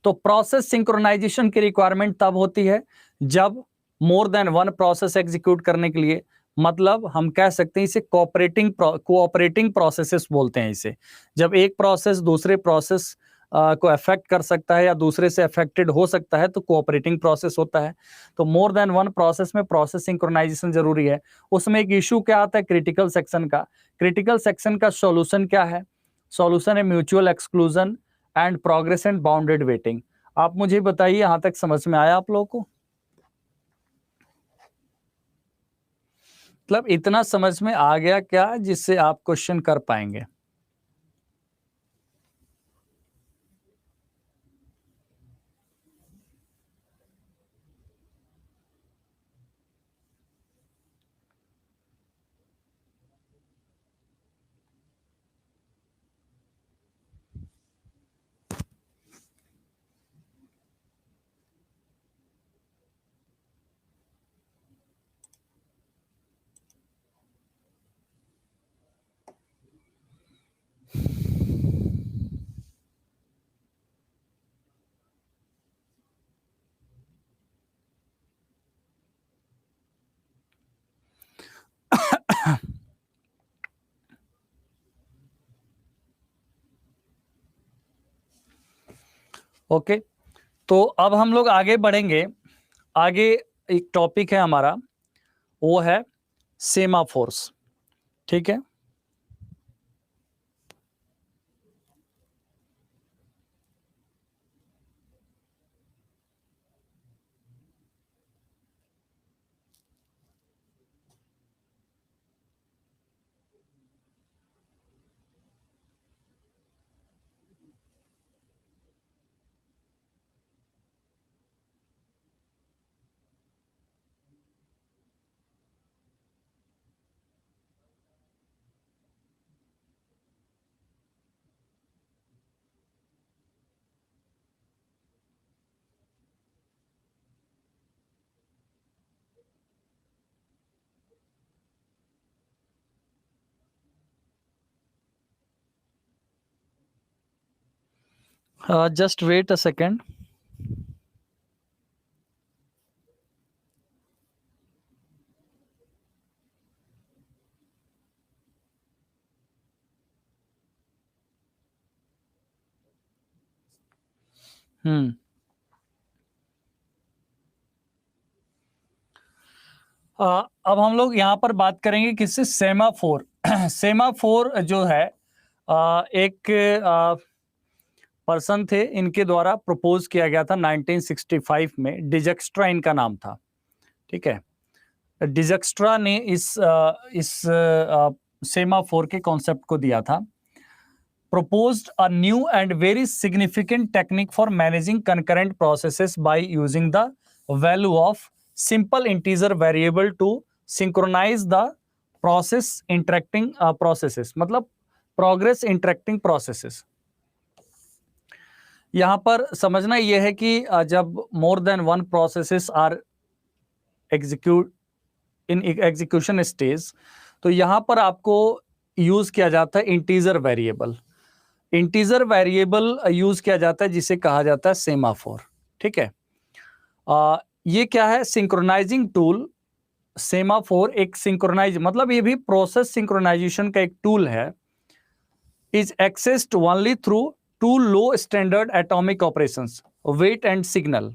तो प्रोसेस सिंक्रोनाइजेशन की रिक्वायरमेंट तब होती है जब मोर देन वन प्रोसेस एग्जीक्यूट करने के लिए, मतलब हम कह सकते हैं इसे कोऑपरेटिंग प्रोसेसेस बोलते हैं इसे। जब एक प्रोसेस दूसरे प्रोसेस को अफेक्ट कर सकता है या दूसरे से अफेक्टेड हो सकता है तो कोऑपरेटिंग प्रोसेस होता है। तो मोर देन वन प्रोसेस में प्रोसेस सिंक्रोनाइजेशन जरूरी है। उसमें एक इशू क्या आता है क्रिटिकल सेक्शन का। क्रिटिकल सेक्शन का सॉल्यूशन क्या है, सॉल्यूशन है mutual exclusion and progress and bounded waiting. आप मुझे बताइए यहां तक समझ में आया आप लोगों को? मतलब इतना समझ में आ गया क्या जिससे आप क्वेश्चन कर पाएंगे? ओके, तो अब हम लोग आगे बढ़ेंगे। आगे एक टॉपिक है हमारा, वो है सेमाफोर्स। ठीक है, जस्ट वेट अ सेकेंड। अब हम लोग यहाँ पर बात करेंगे किससे, सेमाफोर। सेमाफोर जो है एक पर्सन थे, इनके द्वारा प्रपोज किया गया था 1965 में। डिजक्स्ट्रा इनका नाम था, ठीक है। डिजक्स्ट्रा ने इस सेमाफोर के कॉन्सेप्ट को दिया था। proposed a new and very significant technique for managing concurrent processes by using the value of simple integer variable to synchronize the process interacting processes, मतलब progress interacting processes। यहां पर समझना यह है कि जब more than one processes are execution stage, तो यहां पर आपको यूज किया जाता है integer variable. Integer variable use किया जाता है जिसे कहा जाता है सेमाफोर, ठीक है। ये क्या है, सिंक्रोनाइजिंग टूल। सेमाफोर एक सिंक्रोनाइज, मतलब ये भी प्रोसेस सिंक्रोनाइजेशन का एक टूल है। Is accessed only through two low standard atomic operations, wait and signal.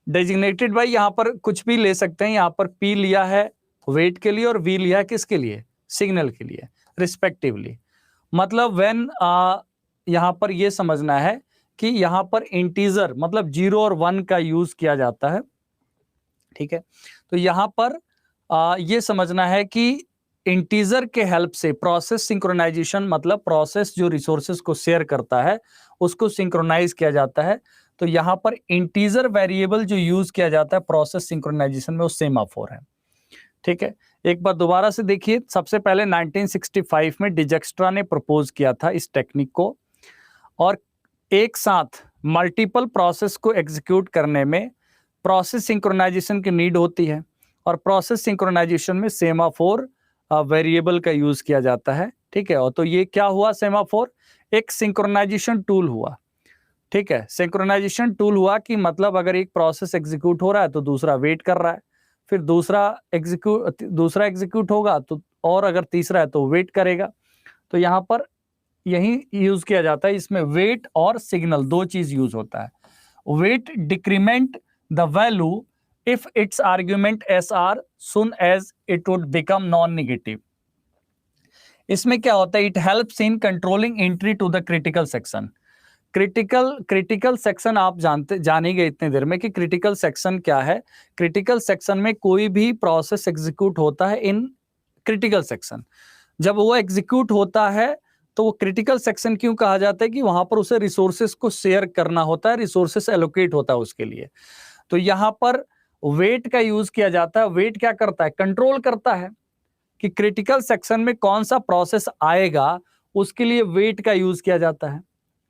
Designated by, यहां पर कुछ भी ले सकते हैं। यहां पर पी लिया है वेट के लिए और वी लिया है किसके लिए, सिग्नल के लिए, रिस्पेक्टिवली। मतलब व्हेन यहां पर यह समझना है कि यहां पर इंटीजर मतलब 0 और 1 का यूज किया जाता है, ठीक है। तो यहां पर यह समझना है कि इंटीजर के हेल्प से प्रोसेस सिंक्रोनाइजेशन, मतलब प्रोसेस जो रिसोर्सेज को शेयर करता है उसको सिंक्रोनाइज किया जाता है। तो यहां पर इंटीजर वेरिएबल जो यूज किया जाता है प्रोसेस सिंक्रोनाइजेशन में वो सेमाफोर है, ठीक है। एक बार दोबारा से देखिए, सबसे पहले 1965 में डिजक्स्ट्रा ने प्रपोज किया था इस टेक्निक को, और एक साथ मल्टीपल प्रोसेस को एग्जीक्यूट करने में प्रोसेस सिंक्रोनाइजेशन की नीड होती है, और प्रोसेस सिंक्रोनाइजेशन में सेमाफोर वेरिएबल का यूज किया जाता है, ठीक है। और तो ये क्या हुआ, सेमाफोर एक सिंक्रोनाइजेशन टूल हुआ, ठीक है। सिंक्रोनाइजेशन टूल हुआ कि मतलब अगर एक प्रोसेस एग्जीक्यूट हो रहा है तो दूसरा वेट कर रहा है, फिर दूसरा एग्जीक्यूट होगा तो, और अगर तीसरा है तो वेट करेगा। तो यहां पर यही यूज किया जाता है, इसमें वेट और सिग्नल दो चीज यूज होता है। Wait decrement the value if its argument S are soon as it would become non negative. इसमें क्या होता है, it helps in controlling entry to the critical section. Critical section आप जानेंगे इतने देर में कि क्रिटिकल सेक्शन क्या है। क्रिटिकल सेक्शन में कोई भी प्रोसेस एग्जीक्यूट होता है इन क्रिटिकल सेक्शन। जब वो एग्जीक्यूट होता है तो वो क्रिटिकल सेक्शन क्यों कहा जाता है कि वहां पर उसे रिसोर्सेस को शेयर करना होता है, रिसोर्सेस एलोकेट होता है उसके लिए। तो यहां पर वेट का यूज किया जाता है। वेट क्या करता है, कंट्रोल करता है कि क्रिटिकल सेक्शन में कौन सा प्रोसेस आएगा, उसके लिए वेट का यूज किया जाता है,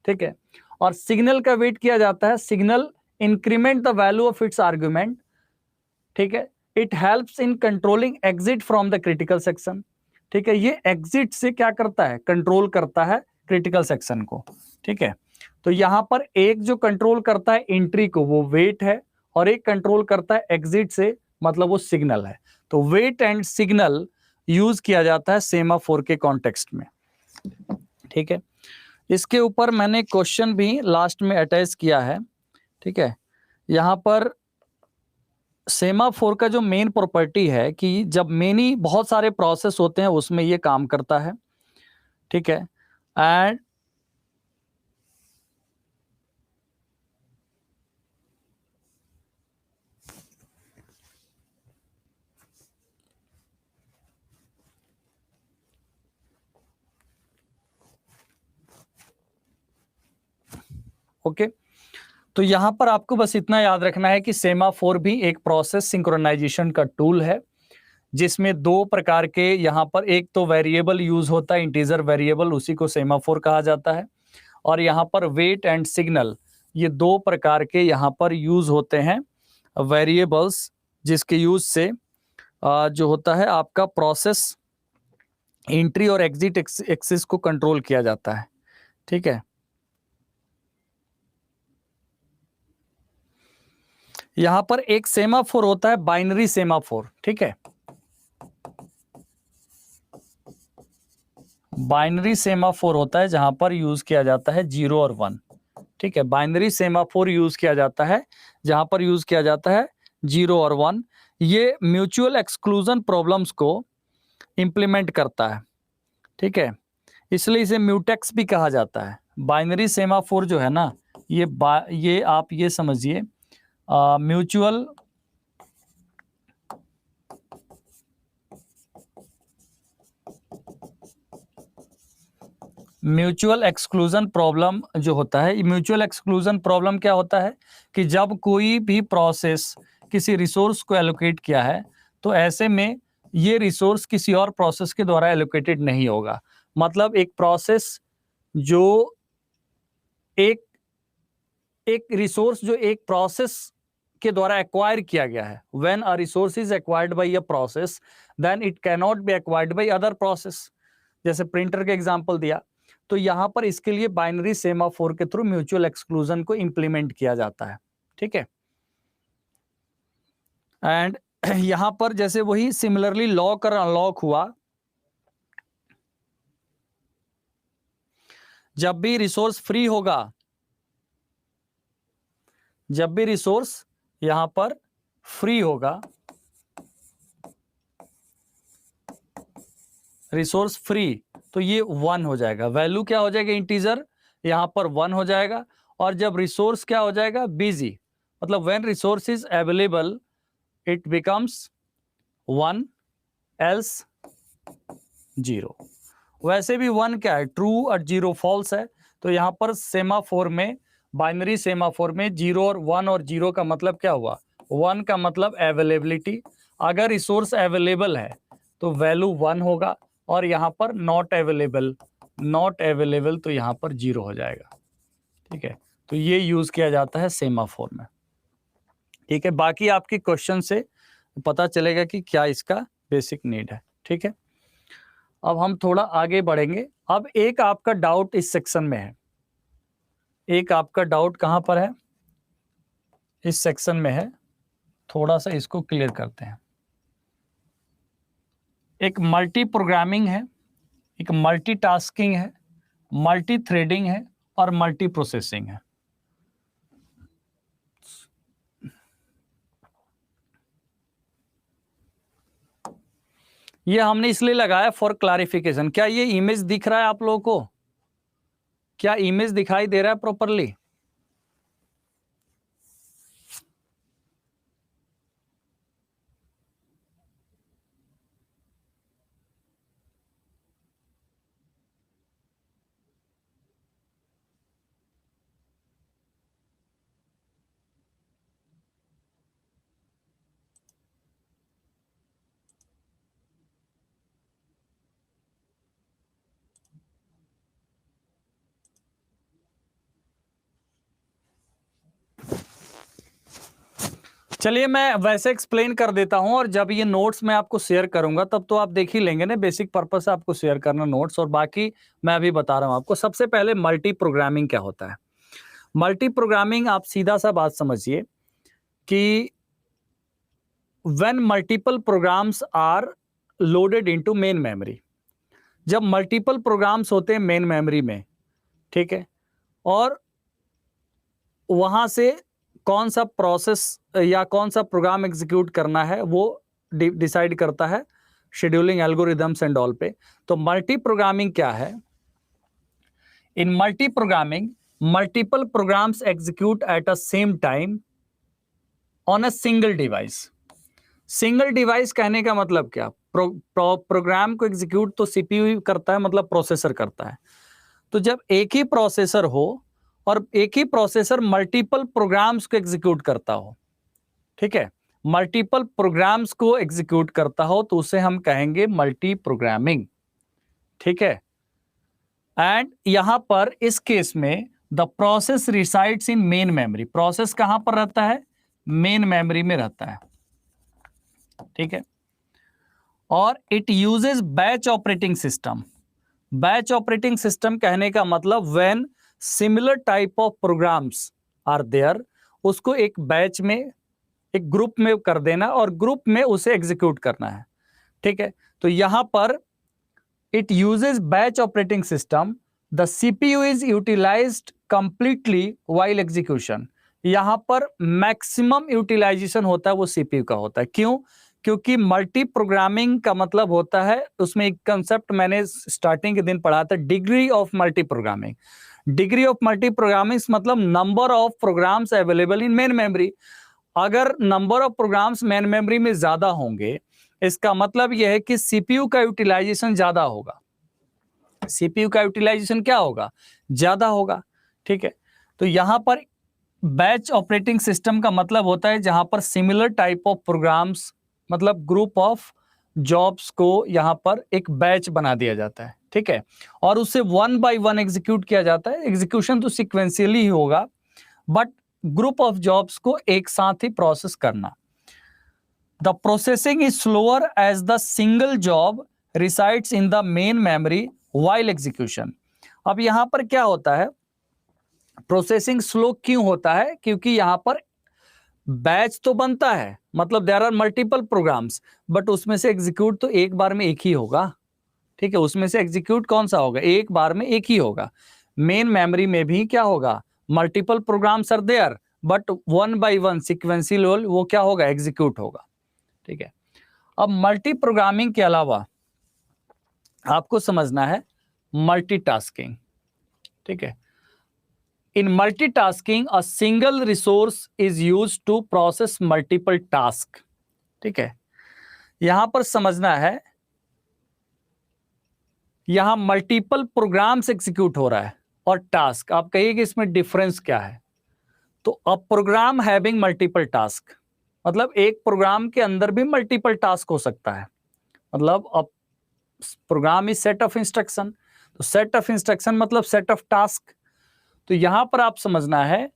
ठीक है। और सिग्नल का वेट किया जाता है। Signal increment the value of its argument, ठीक है। It helps in controlling exit from the critical section, ठीक है। ये एग्जिट से क्या करता है, कंट्रोल करता है क्रिटिकल सेक्शन को, ठीक है। तो यहां पर एक जो कंट्रोल करता है एंट्री को वो वेट है, और एक कंट्रोल करता है एग्जिट से, मतलब वो सिग्नल है। तो वेट एंड सिग्नल यूज किया जाता है सेमाफोर के कॉन्टेक्स्ट में, ठीक है। इसके ऊपर मैंने क्वेश्चन भी लास्ट में अटैच किया है, ठीक है। यहां पर सेमाफोर का जो मेन प्रॉपर्टी है कि जब बहुत सारे प्रोसेस होते हैं उसमें ये काम करता है, ठीक है। एंड ओके, तो यहां पर आपको बस इतना याद रखना है कि सेमाफोर भी एक प्रोसेस सिंक्रोनाइजेशन का टूल है, जिसमें दो प्रकार के यहां पर, एक तो वेरिएबल यूज होता है इंटीजर वेरिएबल, उसी को सेमाफोर कहा जाता है। और यहां पर वेट एंड सिग्नल, ये दो प्रकार के यहां पर यूज होते हैं वेरिएबल्स, जिसके यूज से जो होता है आपका प्रोसेस एंट्री और एग्जिट एक्सिस को कंट्रोल किया जाता है, ठीक है। यहां पर एक सेमाफोर होता है बाइनरी सेमाफोर, ठीक है। बाइनरी सेमाफोर होता है जहां पर यूज किया जाता है 0 और 1, ठीक है, बाइनरी सेमाफोर यूज किया जाता है जहां पर यूज किया जाता है 0 और 1। ये म्यूचुअल एक्सक्लूजन प्रॉब्लम्स को इंप्लीमेंट करता है। ठीक है, इसलिए इसे म्यूटेक्स भी कहा जाता है। बाइनरी सेमाफोर जो है ना, ये आप ये समझिए म्यूचुअल एक्सक्लूजन प्रॉब्लम जो होता है, म्यूचुअल एक्सक्लूजन प्रॉब्लम क्या होता है कि जब कोई भी प्रोसेस किसी रिसोर्स को एलोकेट किया है तो ऐसे में ये रिसोर्स किसी और प्रोसेस के द्वारा एलोकेटेड नहीं होगा। मतलब एक प्रोसेस जो एक रिसोर्स जो एक प्रोसेस के द्वारा एक्वायर किया गया है, when a resource is acquired by a process then it can not be acquired by other process. जैसे प्रिंटर के एग्जांपल दिया, तो यहां पर इसके लिए बाइनरी सेमाफोर के थ्रू म्यूचुअल एक्सक्लूजन को इंप्लीमेंट किया जाता है। ठीक है, एंड यहां पर जैसे वही सिमिलरली लॉक और अनलॉक हुआ, जब भी रिसोर्स फ्री होगा, जब भी रिसोर्स यहां पर फ्री होगा, रिसोर्स फ्री, तो ये 1 हो जाएगा। वैल्यू क्या हो जाएगा, इंटीजर, यहां पर 1 हो जाएगा। और जब रिसोर्स क्या हो जाएगा, बिजी, मतलब when resource is available it becomes 1 else 0। वैसे भी 1 क्या है, ट्रू और 0 फॉल्स है। तो यहां पर सेमाफोर में, बाइनरी सेमाफोर में 0 और 0 का मतलब क्या हुआ, 1 का मतलब अवेलेबिलिटी। अगर रिसोर्स अवेलेबल है तो वैल्यू 1 होगा, और यहां पर नॉट अवेलेबल, तो यहां पर 0 हो जाएगा। ठीक है, तो ये यूज किया जाता है सेमाफोर में। ठीक है, बाकी आपके क्वेश्चन से पता चलेगा कि क्या इसका बेसिक नीड है। ठीक है, अब हम थोड़ा आगे बढ़ेंगे। अब एक आपका डाउट इस सेक्शन में है, एक आपका डाउट कहां पर है, इस सेक्शन में है। थोड़ा सा इसको क्लियर करते हैं। एक मल्टी प्रोग्रामिंग है, एक मल्टीटास्किंग है, मल्टी थ्रेडिंग है और मल्टी प्रोसेसिंग है। ये हमने इसलिए लगाया फॉर क्लैरिफिकेशन। क्या ये इमेज दिख रहा है आप लोगों को, क्या इमेज दिखाई दे रहा है प्रॉपरली? चलिए मैं वैसे एक्सप्लेन कर देता हूं, और जब ये नोट्स मैं आपको शेयर करूंगा तब तो आप देख ही लेंगे ना। बेसिक पर्पस है आपको शेयर करना नोट्स, और बाकी मैं अभी बता रहा हूं आपको। सबसे पहले मल्टी प्रोग्रामिंग क्या होता है। मल्टी प्रोग्रामिंग, आप सीधा सा बात समझिए कि when multiple programs are loaded into main memory, जब मल्टीपल प्रोग्राम्स होते हैं मेन मेमोरी में, ठीक है, और वहां से कौन सा प्रोसेस या कौन सा प्रोग्राम एग्जीक्यूट करना है वो डिसाइड करता है शेड्यूलिंग एल्गोरिदम्स एंड ऑल पे। तो मल्टी प्रोग्रामिंग क्या है, in multi programming multiple programs execute at a same time on a single device. Single device कहने का मतलब क्या, प्रोग्राम को एग्जीक्यूट तो सीपीयू करता है, मतलब प्रोसेसर करता है। तो जब एक ही प्रोसेसर हो और एक ही प्रोसेसर मल्टीपल प्रोग्राम्स को एग्जीक्यूट करता हो, ठीक है, मल्टीपल प्रोग्राम्स को एग्जीक्यूट करता हो, तो उसे हम कहेंगे मल्टी प्रोग्रामिंग। ठीक है, एंड यहां पर इस केस में the process resides in main memory. Process कहां पर रहता है, मेन मेमोरी में रहता है। ठीक है, और it uses batch operating system. Batch operating system कहने का मतलब when similar type of programs are there, उसको एक बैच में, एक ग्रुप में कर देना और ग्रुप में उसे एग्जीक्यूट करना है। ठीक है, तो यहां पर it uses batch operating system, the CPU is utilised completely while execution. यहां पर मैक्सिमम यूटिलाइजेशन होता है वो सीपीयू का होता है। क्यों? क्योंकि मल्टी प्रोग्रामिंग का मतलब होता है, उसमें एक कंसेप्ट मैंने स्टार्टिंग के दिन पढ़ा था, degree of multi programming. Degree of multi programming मतलब number of programs available in main memory. अगर number of programs main memory में ज्यादा होंगे, इसका मतलब यह है कि सीपीयू का यूटिलाइजेशन ज्यादा होगा। सीपीयू का यूटिलाइजेशन क्या होगा? ज्यादा होगा। ठीक है, तो यहां पर बैच ऑपरेटिंग सिस्टम का मतलब होता है जहां पर सिमिलर टाइप ऑफ प्रोग्राम्स, मतलब ग्रुप ऑफ जॉब्स को यहां पर एक बैच बना दिया जाता है। ठीक है, और उसे 1 बाय 1 एग्जीक्यूट किया जाता है। एग्जीक्यूशन तो सिक्वेंशियली ही होगा, बट ग्रुप ऑफ जॉब्स को एक साथ ही प्रोसेस करना। The processing is slower as the single job resides in the main memory while execution. अब यहां पर क्या होता है, प्रोसेसिंग स्लो क्यों होता है? क्योंकि यहां पर बैच तो बनता है, मतलब there are multiple programs, but उसमें से एग्जीक्यूट तो एक बार में एक ही होगा। ठीक है, उसमें से एग्जीक्यूट कौन सा होगा? एक बार में एक ही होगा। मेन मेमोरी में भी क्या होगा? Multiple programs are there, but 1 by 1 sequential वो क्या होगा? एग्जीक्यूट होगा। ठीक है, अब मल्टी प्रोग्रामिंग के अलावा आपको समझना है मल्टीटास्किंग। ठीक है, in multitasking a single resource is used to process multiple task। ठीक है, यहां पर समझना है, यहां मल्टीपल प्रोग्राम्स एग्जीक्यूट हो रहा है और टास्क। आप कहिए कि इसमें डिफरेंस क्या है? तो अ प्रोग्राम हैविंग मल्टीपल टास्क, मतलब एक प्रोग्राम के अंदर भी मल्टीपल टास्क हो सकता है। मतलब अब program is set of instruction, तो सेट ऑफ इंस्ट्रक्शन मतलब सेट ऑफ टास्क। तो यहां पर आप समझना है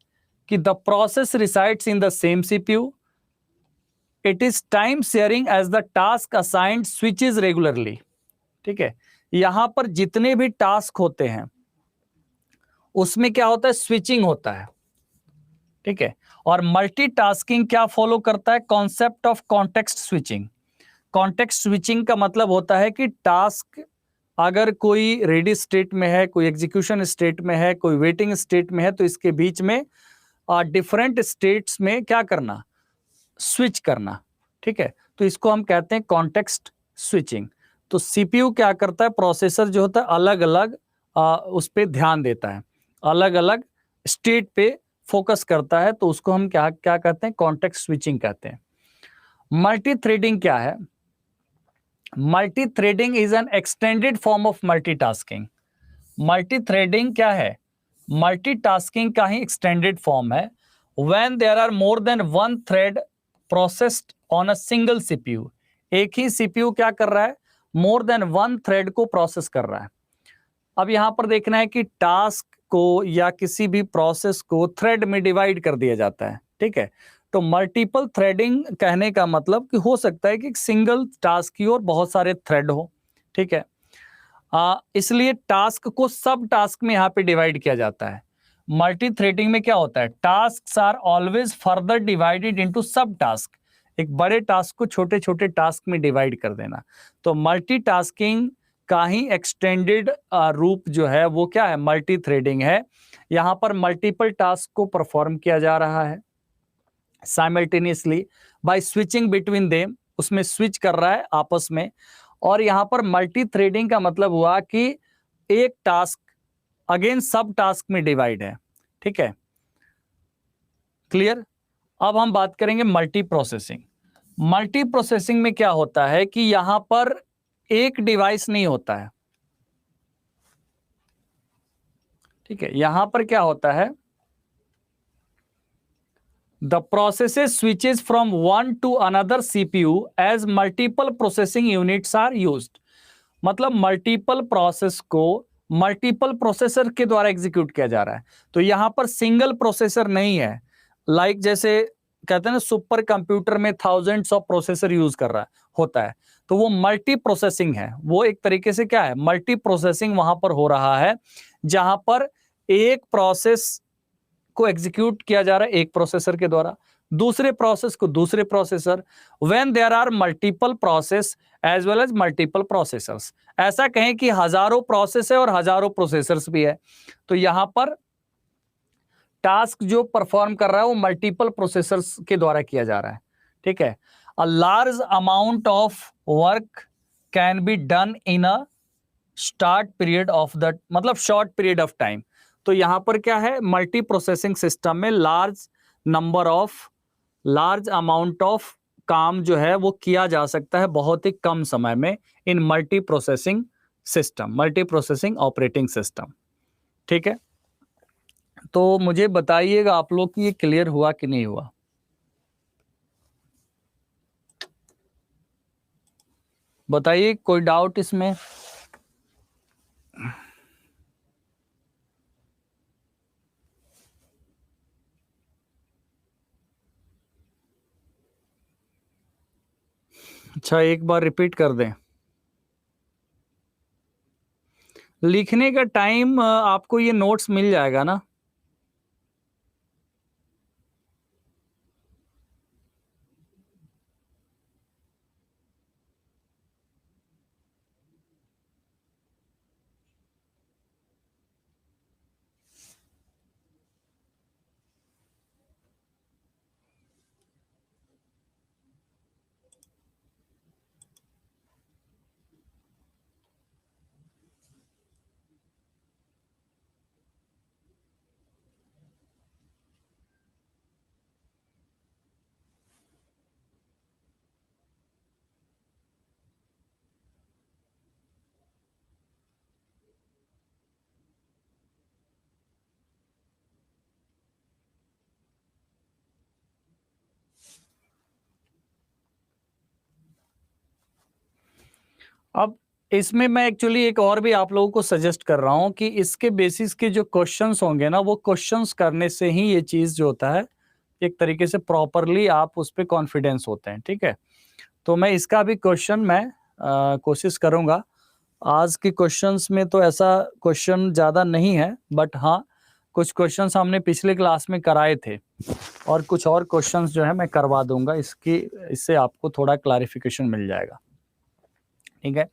कि the process resides in the same CPU, it is time sharing as the task assigned switches regularly. ठीक है, यहां पर जितने भी टास्क होते हैं उसमें क्या होता है? स्विचिंग होता है। ठीक है, और मल्टीटास्किंग क्या फॉलो करता है? Concept of context switching. Context switching का मतलब होता है कि टास्क अगर कोई रेडी स्टेट में है, कोई एग्जीक्यूशन स्टेट में है, कोई वेटिंग स्टेट में है, तो इसके बीच में डिफरेंट स्टेट्स में क्या करना? स्विच करना। ठीक है, तो इसको हम कहते हैं कॉन्टेक्स्ट स्विचिंग। तो सीपीयू क्या करता है? प्रोसेसर जो होता है अलग अलग उस पर ध्यान देता है, अलग अलग स्टेट पे फोकस करता है, तो उसको हम क्या क्या कहते हैं? कॉन्टेक्स्ट स्विचिंग कहते हैं। मल्टी थ्रेडिंग क्या है? Multi threading is an extended form of multitasking. Multi threading क्या है? मल्टीटास्किंग का ही एक्सटेंडेड फॉर्म है। When there are more than one thread processed on a single CPU. एक ही सीपीयू क्या कर रहा है? मोर देन वन थ्रेड को प्रोसेस कर रहा है। अब यहां पर देखना है कि टास्क को या किसी भी प्रोसेस को थ्रेड में डिवाइड कर दिया जाता है। ठीक है, तो मल्टीपल थ्रेडिंग कहने का मतलब कि हो सकता है कि सिंगल टास्क की ओर बहुत सारे थ्रेड हो। ठीक है, इसलिए टास्क को सब टास्क में यहां पे डिवाइड किया जाता है। मल्टी थ्रेडिंग में क्या होता है? Task are always further divided into sub task. एक बड़े टास्क को छोटे छोटे टास्क में डिवाइड कर देना। तो मल्टीटास्किंग का ही एक्सटेंडेड रूप जो है वो क्या है? मल्टी थ्रेडिंग है। यहां पर मल्टीपल टास्क को परफॉर्म किया जा रहा है simultaneously by switching between them, उसमें स्विच कर रहा है आपस में। और यहां पर मल्टी थ्रेडिंग का मतलब हुआ कि एक टास्क अगेन सब टास्क में डिवाइड है। ठीक है, क्लियर? अब हम बात करेंगे मल्टी प्रोसेसिंग। मल्टी प्रोसेसिंग में क्या होता है कि यहां पर एक डिवाइस नहीं होता है। ठीक है, यहां पर क्या होता है? The processes switches from one to another CPU as multiple processing units are used। मतलब मल्टीपल प्रोसेस को मल्टीपल प्रोसेसर के द्वारा एग्जीक्यूट किया जा रहा है। तो यहां पर सिंगल प्रोसेसर नहीं है। लाइक जैसे कहते हैं ना, सुपर कंप्यूटर में थाउजेंड्स ऑफ प्रोसेसर यूज कर रहा होता है, तो वो मल्टी प्रोसेसिंग है। वो एक तरीके से क्या है? मल्टी प्रोसेसिंग वहां पर हो रहा है, जहां पर एक प्रोसेस को एग्जीक्यूट किया जा रहा है एक प्रोसेसर के द्वारा, दूसरे प्रोसेस को दूसरे processor. When there are multiple process as well as multiple processors. ऐसा कहें कि हजारों प्रोसेस है और हजारों प्रोसेसर्स भी है। तो यहां पर टास्क जो परफॉर्म कर रहा है वो मल्टीपल प्रोसेसर्स के द्वारा किया जा रहा है, ठीक है। A large amount of work can be done in a start period of the, मतलब शॉर्ट पीरियड ऑफ टाइम। तो यहां पर क्या है, मल्टी प्रोसेसिंग सिस्टम में लार्ज अमाउंट ऑफ काम जो है वो किया जा सकता है बहुत ही कम समय में in multi processing system, multi processing operating system, ठीक है। तो मुझे बताइएगा आप लोग कि ये क्लियर हुआ कि नहीं हुआ। बताइए, कोई डाउट इसमें? अच्छा, एक बार रिपीट कर दें। लिखने का टाइम आपको ये नोट्स मिल जाएगा ना। अब इसमें मैं एक्चुअली एक और भी आप लोगों को सजेस्ट कर रहा हूं कि इसके बेसिस के जो क्वेश्चंस होंगे ना, वो क्वेश्चंस करने से ही ये चीज जो होता है एक तरीके से प्रॉपरली आप उस पर कॉन्फिडेंस होते हैं, ठीक है। तो मैं इसका भी क्वेश्चन मैं कोशिश करूंगा। आज के क्वेश्चंस में तो ऐसा क्वेश्चन ज़्यादा नहीं है, बट हाँ कुछ क्वेश्चंस हमने पिछले क्लास में कराए थे और कुछ और क्वेश्चंस जो है मैं करवा दूंगा, इससे आपको थोड़ा क्लैरिफिकेशन मिल जाएगा, ठीक है।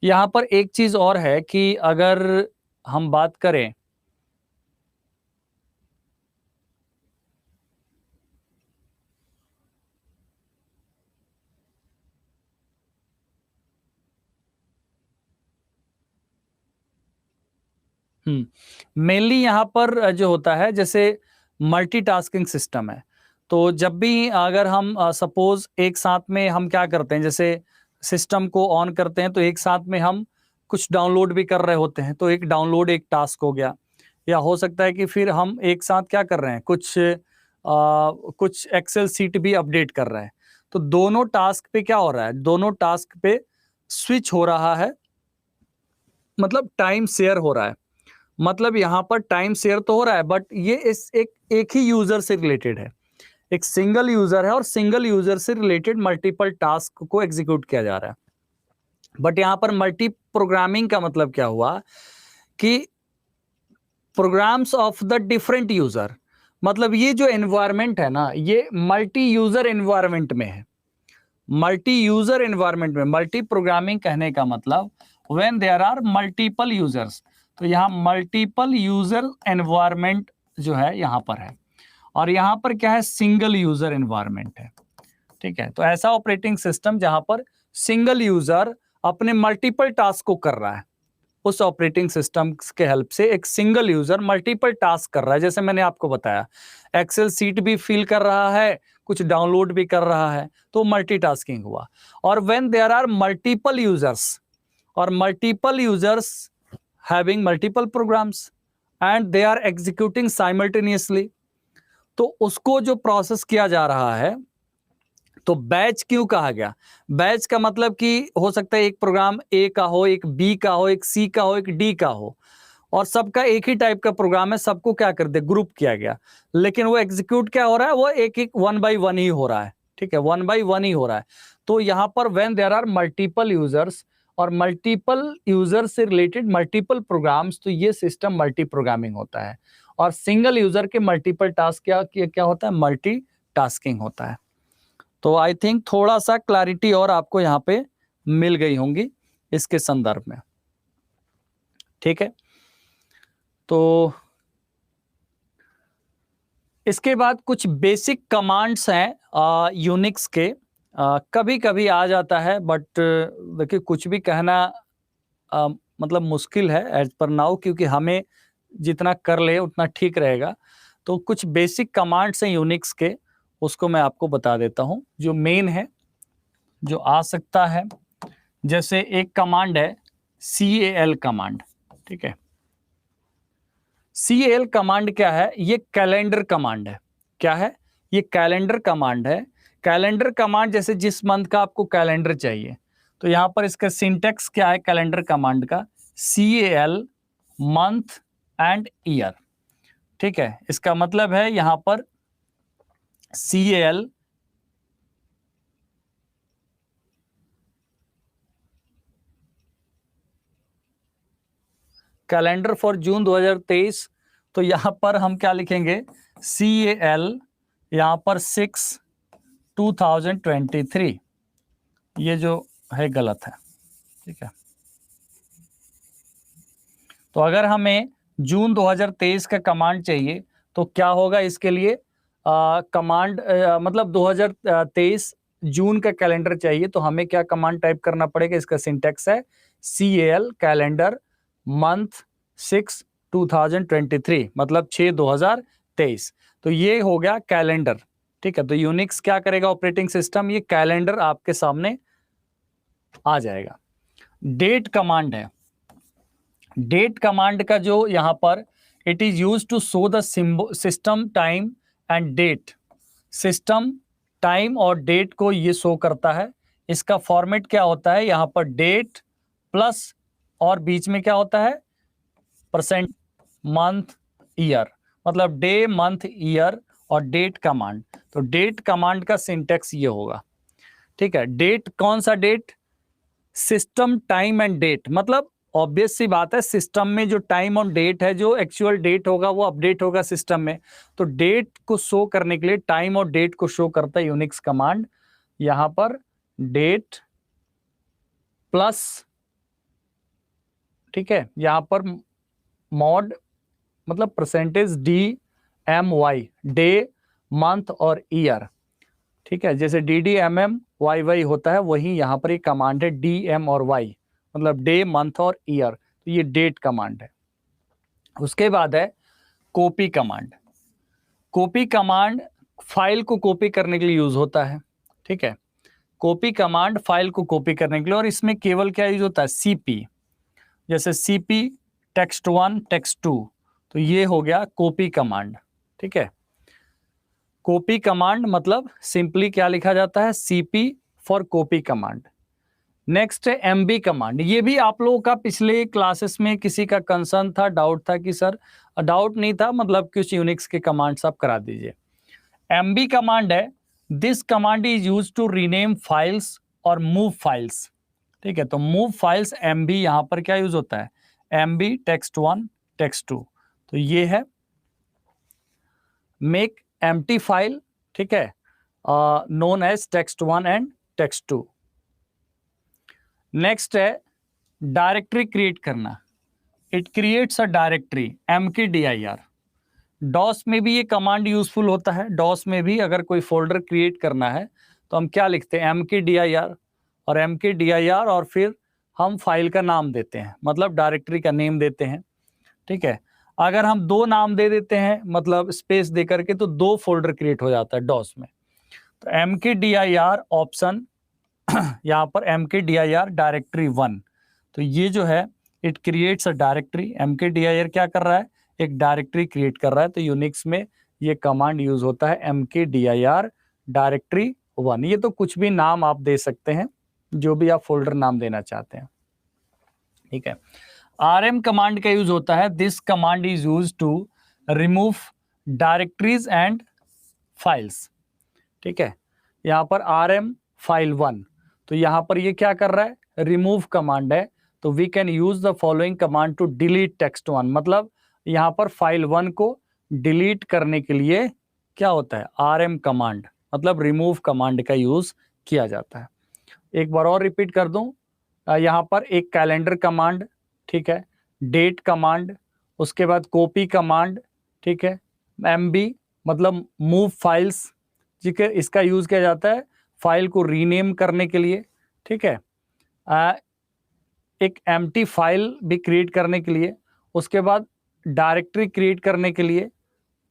यहाँ पर एक चीज़ और है कि अगर हम बात करें मेनली यहाँ पर जो होता है जैसे मल्टीटास्किंग सिस्टम है। तो जब भी अगर हम सपोज एक साथ में हम क्या करते हैं, जैसे सिस्टम को ऑन करते हैं तो एक साथ में हम कुछ डाउनलोड भी कर रहे होते हैं, तो एक डाउनलोड एक टास्क हो गया। या हो सकता है कि फिर हम एक साथ क्या कर रहे हैं, कुछ एक्सेल सीट भी अपडेट कर रहे हैं। तो दोनों टास्क पे क्या हो रहा है, दोनों टास्क पे स्विच हो रहा है, मतलब टाइम शेयर हो रहा है। मतलब यहाँ पर टाइम शेयर तो हो रहा है, बट ये इस एक ही यूजर से रिलेटेड है, एक सिंगल यूजर है और सिंगल यूजर से रिलेटेड मल्टीपल टास्क को एग्जीक्यूट किया जा रहा है। बट यहाँ पर मल्टी प्रोग्रामिंग का मतलब क्या हुआ कि programs of the different user, मतलब ये जो एनवायरमेंट है ना, ये मल्टी यूजर एनवायरमेंट में है। मल्टी यूजर एनवायरमेंट में मल्टी प्रोग्रामिंग कहने का मतलब when there are multiple users. तो यहाँ मल्टीपल यूजर एनवायरमेंट जो है यहाँ पर है, और यहाँ पर क्या है, सिंगल यूजर एनवायरमेंट है, ठीक है। तो ऐसा ऑपरेटिंग सिस्टम जहां पर सिंगल यूजर अपने मल्टीपल टास्क को कर रहा है, उस ऑपरेटिंग सिस्टम के हेल्प से एक सिंगल यूजर मल्टीपल टास्क कर रहा है। जैसे मैंने आपको बताया, एक्सेल सीट भी फिल कर रहा है, कुछ डाउनलोड भी कर रहा है, तो मल्टीटास्किंग हुआ। और when there are multiple users, और multiple users having multiple programs and they are executing simultaneously, तो उसको जो प्रोसेस किया जा रहा है, तो बैच क्यों कहा गया? बैच का मतलब कि हो सकता है एक प्रोग्राम ए का हो, एक बी का हो, एक सी का हो, एक डी का हो, और सबका एक ही टाइप का प्रोग्राम है, सबको क्या कर दे, ग्रुप किया गया। लेकिन वो एग्जीक्यूट क्या हो रहा है, वो एक एक वन बाई वन ही हो रहा है, ठीक है, वन बाई वन ही हो रहा है। तो यहां पर when there are multiple users और मल्टीपल यूजर से रिलेटेड मल्टीपल प्रोग्राम्स, तो ये सिस्टम मल्टी प्रोग्रामिंग होता है। और सिंगल यूजर के मल्टीपल टास्क क्या होता है, मल्टी टास्किंग होता है। तो आई थिंक थोड़ा सा क्लैरिटी और आपको यहाँ पे मिल गई होंगी इसके संदर्भ में, ठीक है। तो इसके बाद कुछ बेसिक कमांड्स हैं यूनिक्स के, कभी कभी आ जाता है, बट देखिए कुछ भी कहना मतलब मुश्किल है एज पर नाउ, क्योंकि हमें जितना कर ले उतना ठीक रहेगा। तो कुछ बेसिक कमांड्स हैं यूनिक्स के, उसको मैं आपको बता देता हूं जो मेन है, जो आ सकता है। जैसे एक कमांड है CAL कमांड, ठीक है। CAL कमांड क्या है? ये कैलेंडर कमांड है। क्या है? ये कैलेंडर कमांड है। कैलेंडर कमांड जैसे जिस मंथ का आपको कैलेंडर चाहिए, तो यहां पर इसका सिंटेक्स क्या है कैलेंडर कमांड का? CAL मंथ एंड ईयर, ठीक है। इसका मतलब है यहां पर CAL कैलेंडर फॉर जून 2023, तो यहां पर हम क्या लिखेंगे? CAL यहां पर 6/2023, ये जो है गलत है, ठीक है। तो अगर हमें जून 2023 का कमांड चाहिए तो क्या होगा इसके लिए? कमांड मतलब 2023 जून का कैलेंडर चाहिए तो हमें क्या कमांड टाइप करना पड़ेगा? इसका सिंटेक्स है CAL कैलेंडर मंथ 6/2023, मतलब 6/2023। तो ये हो गया कैलेंडर, ठीक है। तो यूनिक्स क्या करेगा ऑपरेटिंग सिस्टम? ये कैलेंडर आपके सामने आ जाएगा। डेट कमांड है। डेट कमांड का जो यहां पर it is use to show the system time and date. System time और डेट को ये शो करता है। इसका फॉर्मेट क्या होता है? यहां पर डेट प्लस और बीच में क्या होता है? परसेंट मंथ ईयर, मतलब डे मंथ ईयर और डेट कमांड। तो डेट कमांड का सिंटेक्स ये होगा, ठीक है। डेट कौन सा date? System time and date, मतलब ऑब्वियस सी बात है सिस्टम में जो टाइम और डेट है, जो एक्चुअल डेट होगा वो अपडेट होगा सिस्टम में। तो डेट को शो करने के लिए टाइम और डेट को शो करता है यूनिक्स कमांड। यहां पर डेट प्लस, ठीक है, यहां पर मॉड मतलब परसेंटेज DMY, डे मंथ और ईयर, ठीक है। जैसे DDMMYY होता है, वही यहां पर एक कमांड है DM और Y, मतलब डे मंथ और ईयर। तो ये डेट कमांड है। उसके बाद है copy command. Copy command file को कॉपी करने के लिए यूज होता है, ठीक है। कॉपी कमांड फाइल को कॉपी करने के लिए, और इसमें केवल क्या यूज होता है? CP, जैसे CP text1 text2, तो ये हो गया कॉपी कमांड, ठीक है। कॉपी कमांड मतलब सिंपली क्या लिखा जाता है? CP for copy command. Next है MB कमांड। ये भी आप लोगों का पिछले क्लासेस में किसी का कंसर्न था, डाउट था कि सर, डाउट नहीं था, मतलब कुछ यूनिक्स के कमांड्स आप करा दीजिए। MB कमांड है, this command is use to rename files और मूव फाइल्स, ठीक है। तो मूव फाइल्स MB यहां पर क्या यूज होता है? MB text1 text2, तो ये है मेक एम्प्टी फाइल, ठीक है, known as text1 and text2। Next है डायरेक्टरी क्रिएट करना। It creates a directory, mkdir। DOS में भी ये कमांड यूजफुल होता है। डॉस में भी अगर कोई फोल्डर क्रिएट करना है तो हम क्या लिखते हैं? mkdir, और mkdir और फिर हम फाइल का नाम देते हैं, मतलब डायरेक्टरी का नेम देते हैं, ठीक है। अगर हम दो नाम दे देते हैं, मतलब स्पेस दे करके, तो दो फोल्डर क्रिएट हो जाता है डॉस में। तो mkdir ऑप्शन यहां पर mkdir डायरेक्टरी 1, तो ये जो है it creates a directory. mkdir क्या कर रहा है? एक डायरेक्टरी क्रिएट कर रहा है। तो यूनिक्स में ये कमांड यूज होता है mkdir डायरेक्टरी 1। ये तो कुछ भी नाम आप दे सकते हैं, जो भी आप फोल्डर नाम देना चाहते हैं, ठीक है। RM कमांड का यूज होता है, this command is use to remove directories and files, ठीक है। यहां पर RM फाइल 1, तो यहां पर ये क्या कर रहा है? रिमूव कमांड है। तो we can use the following command to delete text1, मतलब यहां पर फाइल 1 को डिलीट करने के लिए क्या होता है? RM कमांड, मतलब रिमूव कमांड का यूज किया जाता है। एक बार और रिपीट कर दूं, यहां पर एक कैलेंडर कमांड, ठीक है, डेट कमांड, उसके बाद कॉपी कमांड, ठीक है, MB मतलब मूव फाइल्स, ठीक है, इसका यूज किया जाता है फाइल को रीनेम करने के लिए, ठीक है, एक एम्प्टी फाइल भी क्रिएट करने के लिए, उसके बाद डायरेक्टरी क्रिएट करने के लिए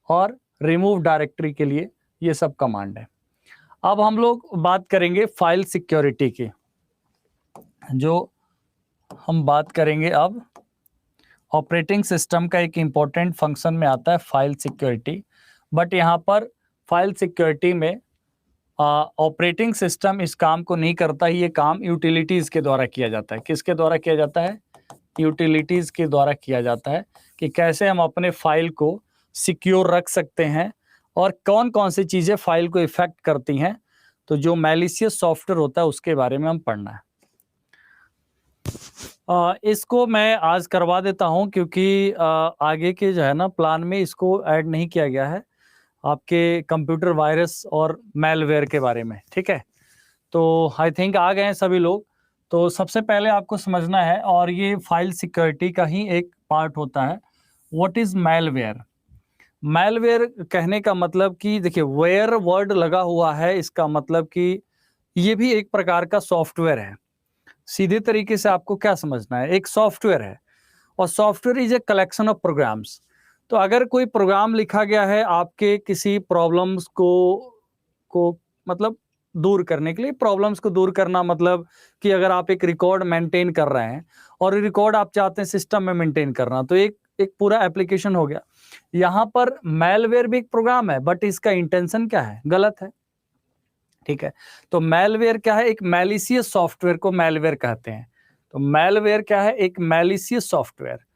और रिमूव डायरेक्टरी के लिए, ये सब कमांड है। अब हम लोग बात करेंगे फाइल सिक्योरिटी की, जो हम बात करेंगे अब ऑपरेटिंग सिस्टम का एक इम्पॉर्टेंट फंक्शन में आता है फाइल सिक्योरिटी। बट यहाँ पर फाइल सिक्योरिटी में ऑपरेटिंग सिस्टम इस काम को नहीं करता, ये काम यूटिलिटीज के द्वारा किया जाता है। किसके द्वारा किया जाता है? यूटिलिटीज के द्वारा किया जाता है कि कैसे हम अपने फाइल को सिक्योर रख सकते हैं और कौन कौन सी चीज़ें फाइल को इफेक्ट करती हैं। तो जो मैलिशियस सॉफ्टवेयर होता है उसके बारे में हम पढ़ना है। इसको मैं आज करवा देता हूं क्योंकि आगे के जो है ना प्लान में इसको ऐड नहीं किया गया है आपके कंप्यूटर वायरस और मैलवेयर के बारे में, ठीक है। तो आई थिंक आ गए हैं सभी लोग। तो सबसे पहले आपको समझना है, और ये फाइल सिक्योरिटी का ही एक पार्ट होता है, व्हाट इज मैलवेयर। मैलवेयर कहने का मतलब कि देखिए, वेयर वर्ड लगा हुआ है, इसका मतलब कि ये भी एक प्रकार का सॉफ्टवेयर है। सीधे तरीके से आपको क्या समझना है, एक सॉफ्टवेयर है और software is a collection of programs. तो अगर कोई प्रोग्राम लिखा गया है आपके किसी प्रॉब्लम्स को मतलब दूर करने के लिए, प्रॉब्लम्स को दूर करना मतलब कि अगर आप एक रिकॉर्ड मेंटेन कर रहे हैं और रिकॉर्ड आप चाहते हैं सिस्टम में मेंटेन करना, तो एक पूरा एप्लीकेशन हो गया। यहाँ पर मैलवेयर भी एक प्रोग्राम है, बट इसका इंटेंशन क्या है? गलत है, ठीक है। तो मैलवेयर क्या है? एक मैलिशियस सॉफ्टवेयर को मैलवेयर कहते हैं। तो मैलवेयर क्या है? एक malicious software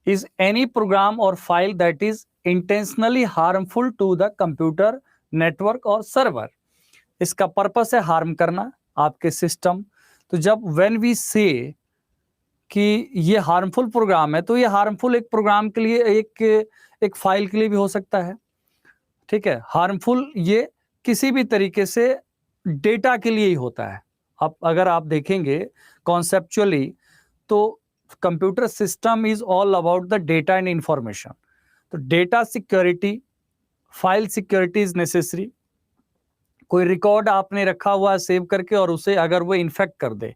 is any program or file that is intentionally harmful to the computer, network और सर्वर। इसका पर्पस है हार्म करना आपके सिस्टम। तो जब when we say कि ये हार्मफुल प्रोग्राम है, तो ये हार्मफुल एक प्रोग्राम के लिए, एक फाइल के लिए भी हो सकता है, ठीक है। हार्मफुल ये किसी भी तरीके से डेटा के लिए ही होता है। अब अगर आप देखेंगे कॉन्सेप्चुअली, तो computer system is all about the data and information. तो data security, file security is necessary. कोई रिकॉर्ड आपने रखा हुआ है सेव करके, और उसे अगर वो इन्फेक्ट कर दे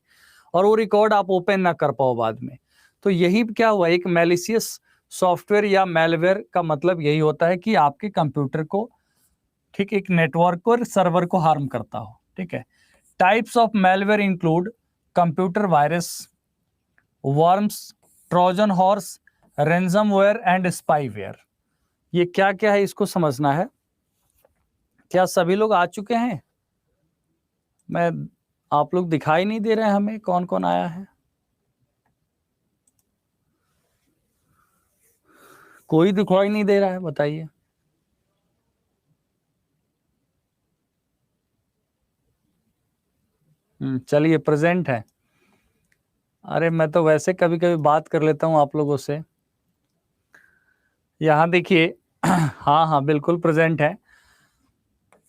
और वो रिकॉर्ड आप ओपन ना कर पाओ बाद में, तो यही क्या हुआ, एक मैलिशियस सॉफ्टवेयर या मैलवेयर का मतलब यही होता है कि आपके कंप्यूटर को, ठीक, एक नेटवर्क और सर्वर को हार्म करता हो, ठीक है। Types of malware include computer virus, worms, Trojan horse, ransomware and spyware. ये क्या क्या है इसको समझना है। क्या सभी लोग आ चुके हैं? मैं, आप लोग दिखाई नहीं दे रहे हैं हमें, कौन कौन आया है? कोई दिखाई नहीं दे रहा है, बताइए। चलिए, प्रेजेंट है। अरे मैं तो वैसे कभी कभी बात कर लेता हूं आप लोगों से। यहाँ देखिए, हाँ हाँ बिल्कुल प्रेजेंट है।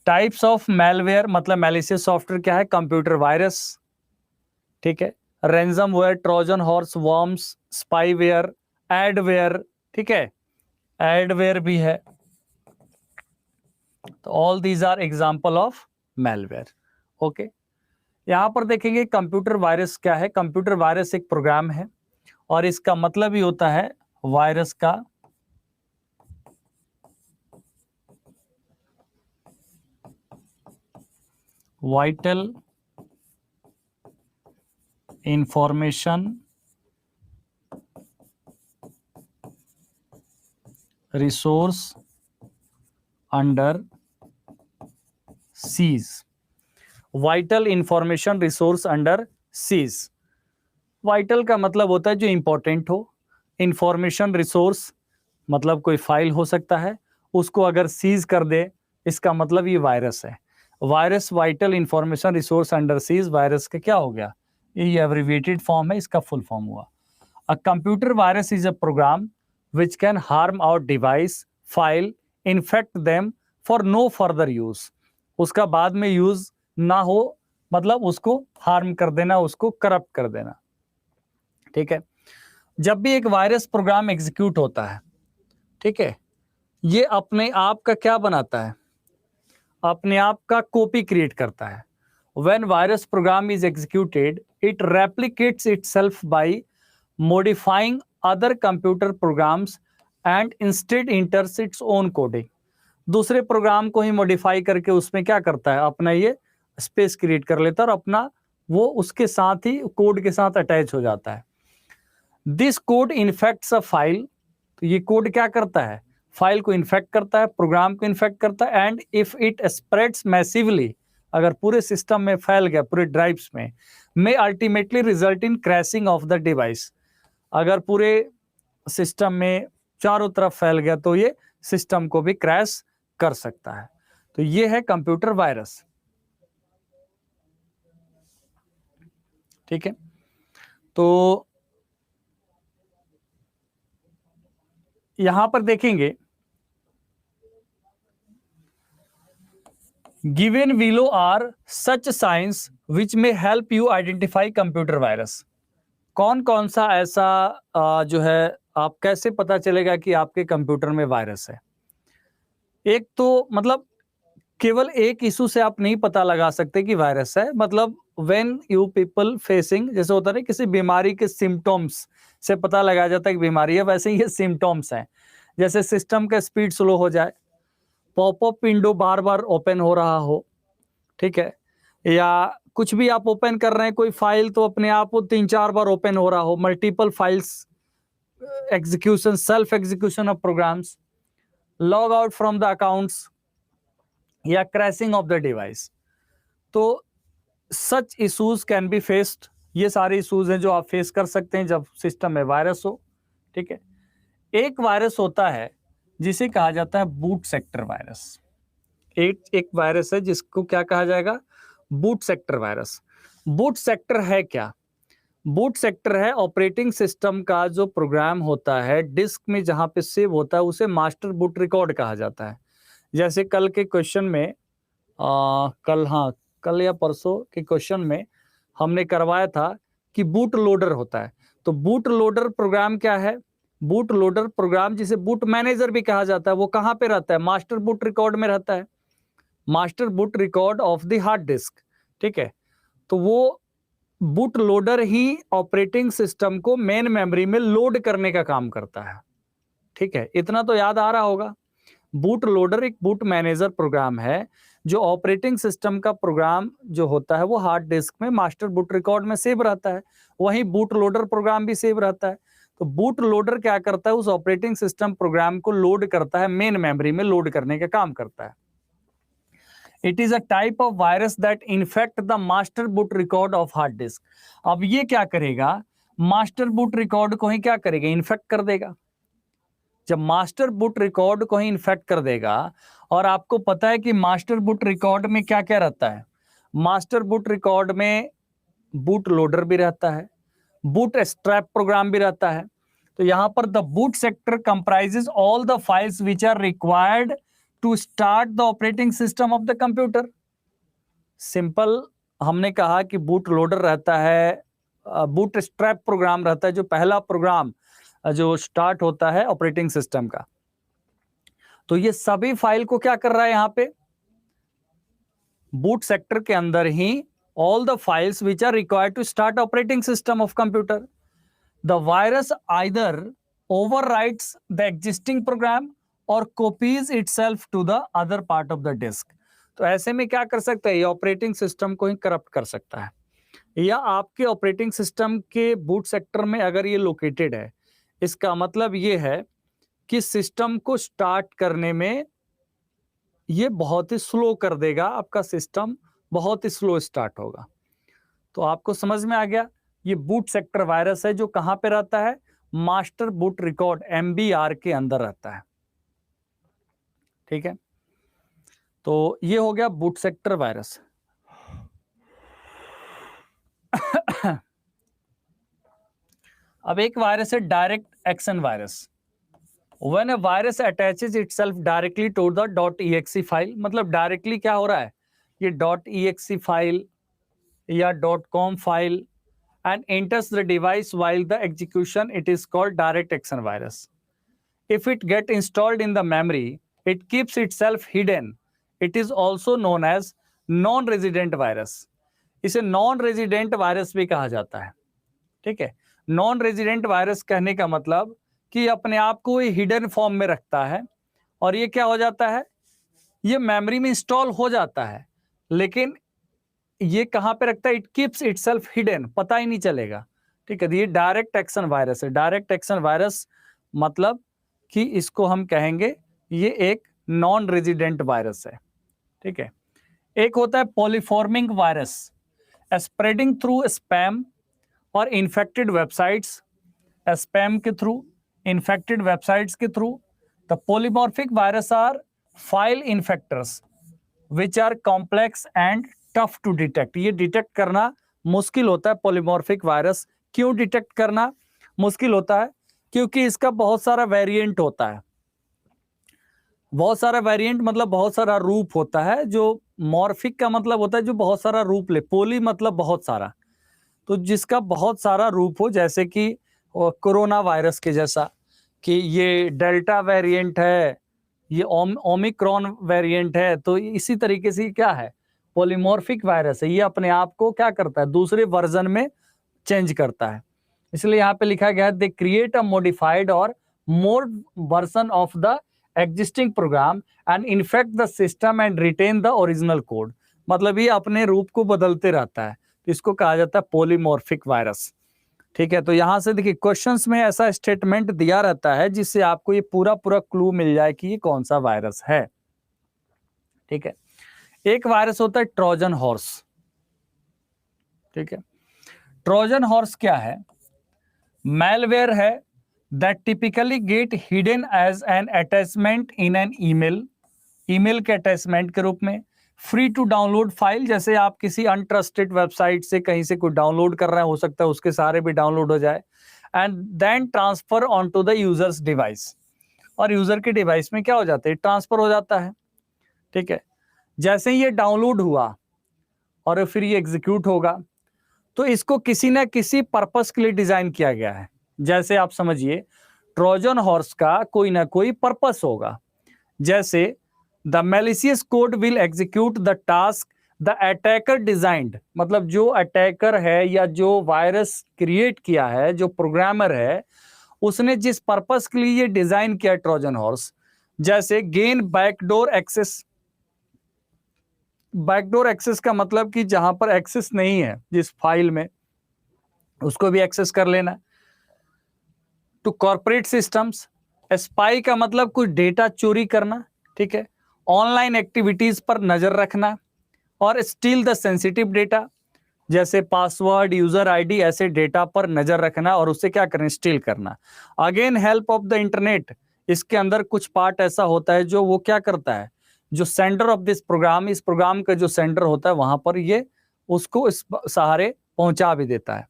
टाइप्स ऑफ मैलवेयर मतलब मैलिशियस सॉफ्टवेयर क्या है? कंप्यूटर वायरस, ठीक है, ransomware, trojan horse, worms, spyware, adware, ठीक है, एडवेयर भी है। तो all these are example of malware. Okay, यहां पर देखेंगे कंप्यूटर वायरस क्या है। कंप्यूटर वायरस एक प्रोग्राम है और इसका मतलब ही होता है वायरस का vital information resource under seize. Vital information resource under seize. Vital का मतलब होता है जो इंपॉर्टेंट हो। इंफॉर्मेशन रिसोर्स मतलब कोई फाइल हो सकता है, उसको अगर सीज कर दे, इसका मतलब ये वायरस है। Virus vital information resource under seize, virus का क्या हो गया? ये एब्रिविएटेड फॉर्म है, इसका फुल फॉर्म हुआ। A computer virus is a program which can harm our device, file, infect them for no further use. उसका बाद में यूज ना हो, मतलब उसको हार्म कर देना, उसको करप्ट कर देना, ठीक है। जब भी एक वायरस प्रोग्राम एग्जीक्यूट होता है, ठीक है, ये अपने आप का क्या बनाता है, अपने आप का कॉपी क्रिएट करता है। When virus program is executed, it replicates itself by modifying other computer programs and instead enters its own coding. दूसरे प्रोग्राम को ही मॉडिफाई करके उसमें क्या करता है, अपना ये स्पेस क्रिएट कर लेता है और अपना वो उसके साथ ही कोड के साथ अटैच हो जाता है। This code infects a file, तो ये कोड क्या करता है, फाइल को इन्फेक्ट करता है, प्रोग्राम को इन्फेक्ट करता है। And if it spreads massively, अगर पूरे सिस्टम में फैल गया, पूरे ड्राइव्स में, may ultimately result in crashing of the device. अगर पूरे सिस्टम में चारों तरफ फैल गया तो ये सिस्टम को भी क्रैश कर सकता है। तो ये है कंप्यूटर वायरस। ठीक है, तो यहां पर देखेंगे given below are such signs which may help you identify computer virus. कौन कौन सा ऐसा जो है आप कैसे पता चलेगा कि आपके कंप्यूटर में वायरस है। एक तो मतलब केवल एक इशू से आप नहीं पता लगा सकते कि वायरस है, मतलब व्हेन यू पीपल फेसिंग, जैसे होता है किसी बीमारी के सिम्टम्स से पता लगाया जाता है कि बीमारी है, वैसे ही ये सिम्टम्स हैं। जैसे सिस्टम का स्पीड स्लो हो जाए, पॉपअप विंडो बार बार ओपन हो रहा हो, ठीक है, या कुछ भी आप ओपन कर रहे हैं कोई फाइल तो अपने आप वो 3-4 बार ओपन हो रहा हो, multiple files execution, self execution of programs, log out from the accounts, या क्रैशिंग ऑफ द डिवाइस। तो such issues can be faced, ये सारे इश्यूज हैं जो आप फेस कर सकते हैं जब सिस्टम में वायरस हो। ठीक है, एक वायरस होता है जिसे कहा जाता है बूट सेक्टर वायरस। एक वायरस है जिसको क्या कहा जाएगा, boot sector virus. Boot sector है क्या, बूट सेक्टर है ऑपरेटिंग सिस्टम का जो प्रोग्राम होता है डिस्क में जहां पे सेव होता है, उसे मास्टर बूट रिकॉर्ड कहा जाता है। जैसे कल के क्वेश्चन में कल या परसों के क्वेश्चन में हमने करवाया था कि बूट लोडर होता है। तो बूट लोडर प्रोग्राम क्या है, बूट लोडर प्रोग्राम जिसे बूट मैनेजर भी कहा जाता है, वो कहाँ पे रहता है, मास्टर बूट रिकॉर्ड में रहता है, master boot record of the hard disk. ठीक है, तो वो बूट लोडर ही ऑपरेटिंग सिस्टम को मेन मेमोरी में लोड करने का काम करता है। ठीक है, इतना तो याद आ रहा होगा। बूट लोडर एक बूट मैनेजर प्रोग्राम है जो ऑपरेटिंग सिस्टम का प्रोग्राम जो होता है वो हार्ड डिस्क में मास्टर बूट रिकॉर्ड में सेव रहता है, वहीं बूट लोडर प्रोग्राम भी सेव रहता है। तो बूट लोडर क्या करता है, उस ऑपरेटिंग सिस्टम प्रोग्राम को लोड करता है, मेन मेमोरी में लोड करने का काम करता है। It is a type of virus that infect the master boot record of hard disk. अब ये क्या करेगा, मास्टर बूट रिकॉर्ड को ही क्या करेगा, इन्फेक्ट कर देगा। जब मास्टर बूट रिकॉर्ड को ही इन्फेक्ट कर देगा, और आपको पता है कि मास्टर बूट रिकॉर्ड में क्या क्या रहता है, मास्टर बूट रिकॉर्ड में बूट लोडर भी रहता है, बूट स्ट्रैप प्रोग्राम भी रहता है। तो यहां पर the boot sector comprises all the files which are required to start the operating system of the computer. Simple, हमने कहा कि बूट लोडर रहता है, बूट स्ट्रैप प्रोग्राम रहता है, जो पहला प्रोग्राम जो स्टार्ट होता है ऑपरेटिंग सिस्टम का। तो ये सभी फाइल को क्या कर रहा है, यहां पे बूट सेक्टर के अंदर ही all the files which are required to start operating system of computer. The virus either overwrites the existing program और copies itself to the other part of the disk. तो ऐसे में क्या कर सकता है, ये ऑपरेटिंग सिस्टम को ही करप्ट कर सकता है, या आपके ऑपरेटिंग सिस्टम के बूट सेक्टर में अगर ये लोकेटेड है, इसका मतलब ये है कि सिस्टम को स्टार्ट करने में ये बहुत ही स्लो कर देगा, आपका सिस्टम बहुत ही स्लो स्टार्ट होगा। तो आपको समझ में आ गया, ये बूट सेक्टर वायरस है जो कहां पे रहता है, मास्टर बूट रिकॉर्ड MBR के अंदर रहता है। ठीक है, तो ये हो गया बूट सेक्टर वायरस। अब एक वायरस है direct action virus. When a virus attaches itself directly to the .exe file, मतलब डायरेक्टली क्या हो रहा है, ये .exe फाइल या .com file and enters the device while the execution, it is called direct action virus. if it get installed in the memory, it keeps itself hidden. It is also known as non-resident virus. इसे non resident virus भी कहा जाता है, ठीक है। Non resident virus कहने का मतलब कि अपने आप को ये हिडन फॉर्म में रखता है, और ये क्या हो जाता है, ये मेमोरी में इंस्टॉल हो जाता है, लेकिन ये कहां पे रखता है, इट कीप्स इटसेल्फ हिडन, पता ही नहीं चलेगा, ठीक है। ये डायरेक्ट एक्शन वायरस है। डायरेक्ट एक्शन वायरस मतलब कि इसको हम कहेंगे ये एक नॉन रेजिडेंट वायरस है, ठीक है। एक होता है polyforming virus, spreading through spam और इन्फेक्टेड वेबसाइट्स, स्पैम के थ्रू, इन्फेक्टेड वेबसाइट्स के through. The polymorphic virus are file infectors which are complex and tough to detect. ये डिटेक्ट करना मुश्किल होता है पॉलीमॉर्फिक वायरस। क्यों डिटेक्ट करना मुश्किल होता है? क्योंकि इसका बहुत सारा वेरिएंट होता है। बहुत सारा वेरिएंट मतलब बहुत सारा रूप होता है। जो मॉर्फिक का मतलब होता है जो बहुत सारा रूप ले, पोली मतलब बहुत सारा, तो जिसका बहुत सारा रूप हो, जैसे कि कोरोना वायरस के जैसा कि ये डेल्टा वेरिएंट है, ये ओमिक्रॉन वेरिएंट है, तो इसी तरीके से क्या है, पॉलीमॉर्फिक वायरस है। ये अपने आप को क्या करता है, दूसरे वर्जन में चेंज करता है। इसलिए यहाँ पे लिखा गया है दे क्रिएट अ मॉडिफाइड और more version of the existing program and infect the system and retain the original code. मतलब ये अपने रूप को बदलते रहता है, तो इसको कहा जाता है पॉलीमॉर्फिक वायरस, ठीक है। तो यहां से देखिए क्वेश्चंस में ऐसा स्टेटमेंट दिया रहता है जिससे आपको ये पूरा पूरा क्लू मिल जाए कि ये कौन सा वायरस है, ठीक है। एक वायरस होता है ट्रोजन हॉर्स, ठीक है। ट्रोजन हॉर्स क्या है? मैलवेयर है that typically get hidden as an attachment in an email, email के अटैचमेंट के रूप में। फ्री टू डाउनलोड फाइल, जैसे आप किसी अनट्रस्टेड वेबसाइट से कहीं से कोई डाउनलोड कर रहे हैं, हो सकता है उसके सारे भी डाउनलोड हो जाए, and then transfer on to the users device, और यूजर के डिवाइस में क्या हो जाता है, ट्रांसफर हो जाता है, ठीक है। जैसे ही ये डाउनलोड हुआ और फिर ये एग्जीक्यूट होगा, तो इसको किसी न किसी पर्पस के लिए डिजाइन किया गया है। जैसे आप समझिए ट्रोजन हॉर्स का कोई ना कोई पर्पस होगा। जैसे the malicious code will execute the task the attacker designed, मतलब जो अटैकर है या जो वायरस क्रिएट किया है, जो प्रोग्रामर है, उसने जिस पर्पस के लिए ये डिजाइन किया ट्रोजन हॉर्स, जैसे gain backdoor access. Backdoor access का मतलब कि जहां पर एक्सेस नहीं है जिस फाइल में, उसको भी एक्सेस कर लेना। टू कॉर्पोरेट सिस्टम्स, स्पाई का मतलब कुछ डेटा चोरी करना, ठीक है। ऑनलाइन एक्टिविटीज पर नजर रखना, और स्टील द सेंसिटिव डेटा, जैसे पासवर्ड, यूजर आईडी, ऐसे डेटा पर नजर रखना और उससे क्या करना, स्टील करना। Again help of the internet, इसके अंदर कुछ पार्ट ऐसा होता है जो वो क्या करता है, जो सेंडर ऑफ दिस प्रोग्राम, इस प्रोग्राम का जो सेंडर होता है वहां पर ये उसको इस सहारे पहुंचा भी देता है।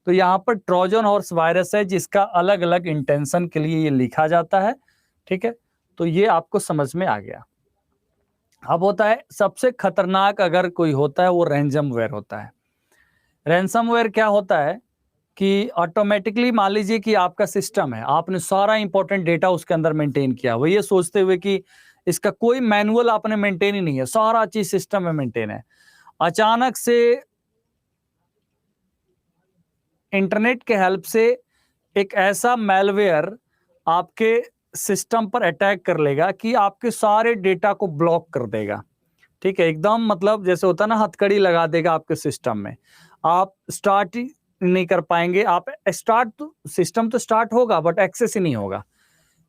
तो यहाँ पर ट्रोजन हॉर्स वायरस है जिसका अलग अलग इंटेंशन के लिए ये लिखा जाता है, ठीक है। तो ये आपको समझ में आ गया। अब होता है सबसे खतरनाक अगर कोई होता है वो रैंसमवेयर होता है। रैंसमवेयर क्या होता है कि ऑटोमेटिकली मान लीजिए कि आपका सिस्टम है, आपने सारा इंपॉर्टेंट डेटा उसके अंदर मेंटेन किया, वो ये सोचते हुए कि इसका कोई मैनुअल आपने मेंटेन ही नहीं है, सारा चीज सिस्टम में मेंटेन है। अचानक से इंटरनेट के हेल्प से एक ऐसा मैलवेयर आपके सिस्टम पर अटैक कर लेगा कि आपके सारे डेटा को ब्लॉक कर देगा, ठीक है। एकदम मतलब जैसे होता है ना, हथकड़ी लगा देगा आपके सिस्टम में, आप स्टार्ट ही नहीं कर पाएंगे। आप स्टार्ट तो सिस्टम तो स्टार्ट होगा बट एक्सेस ही नहीं होगा,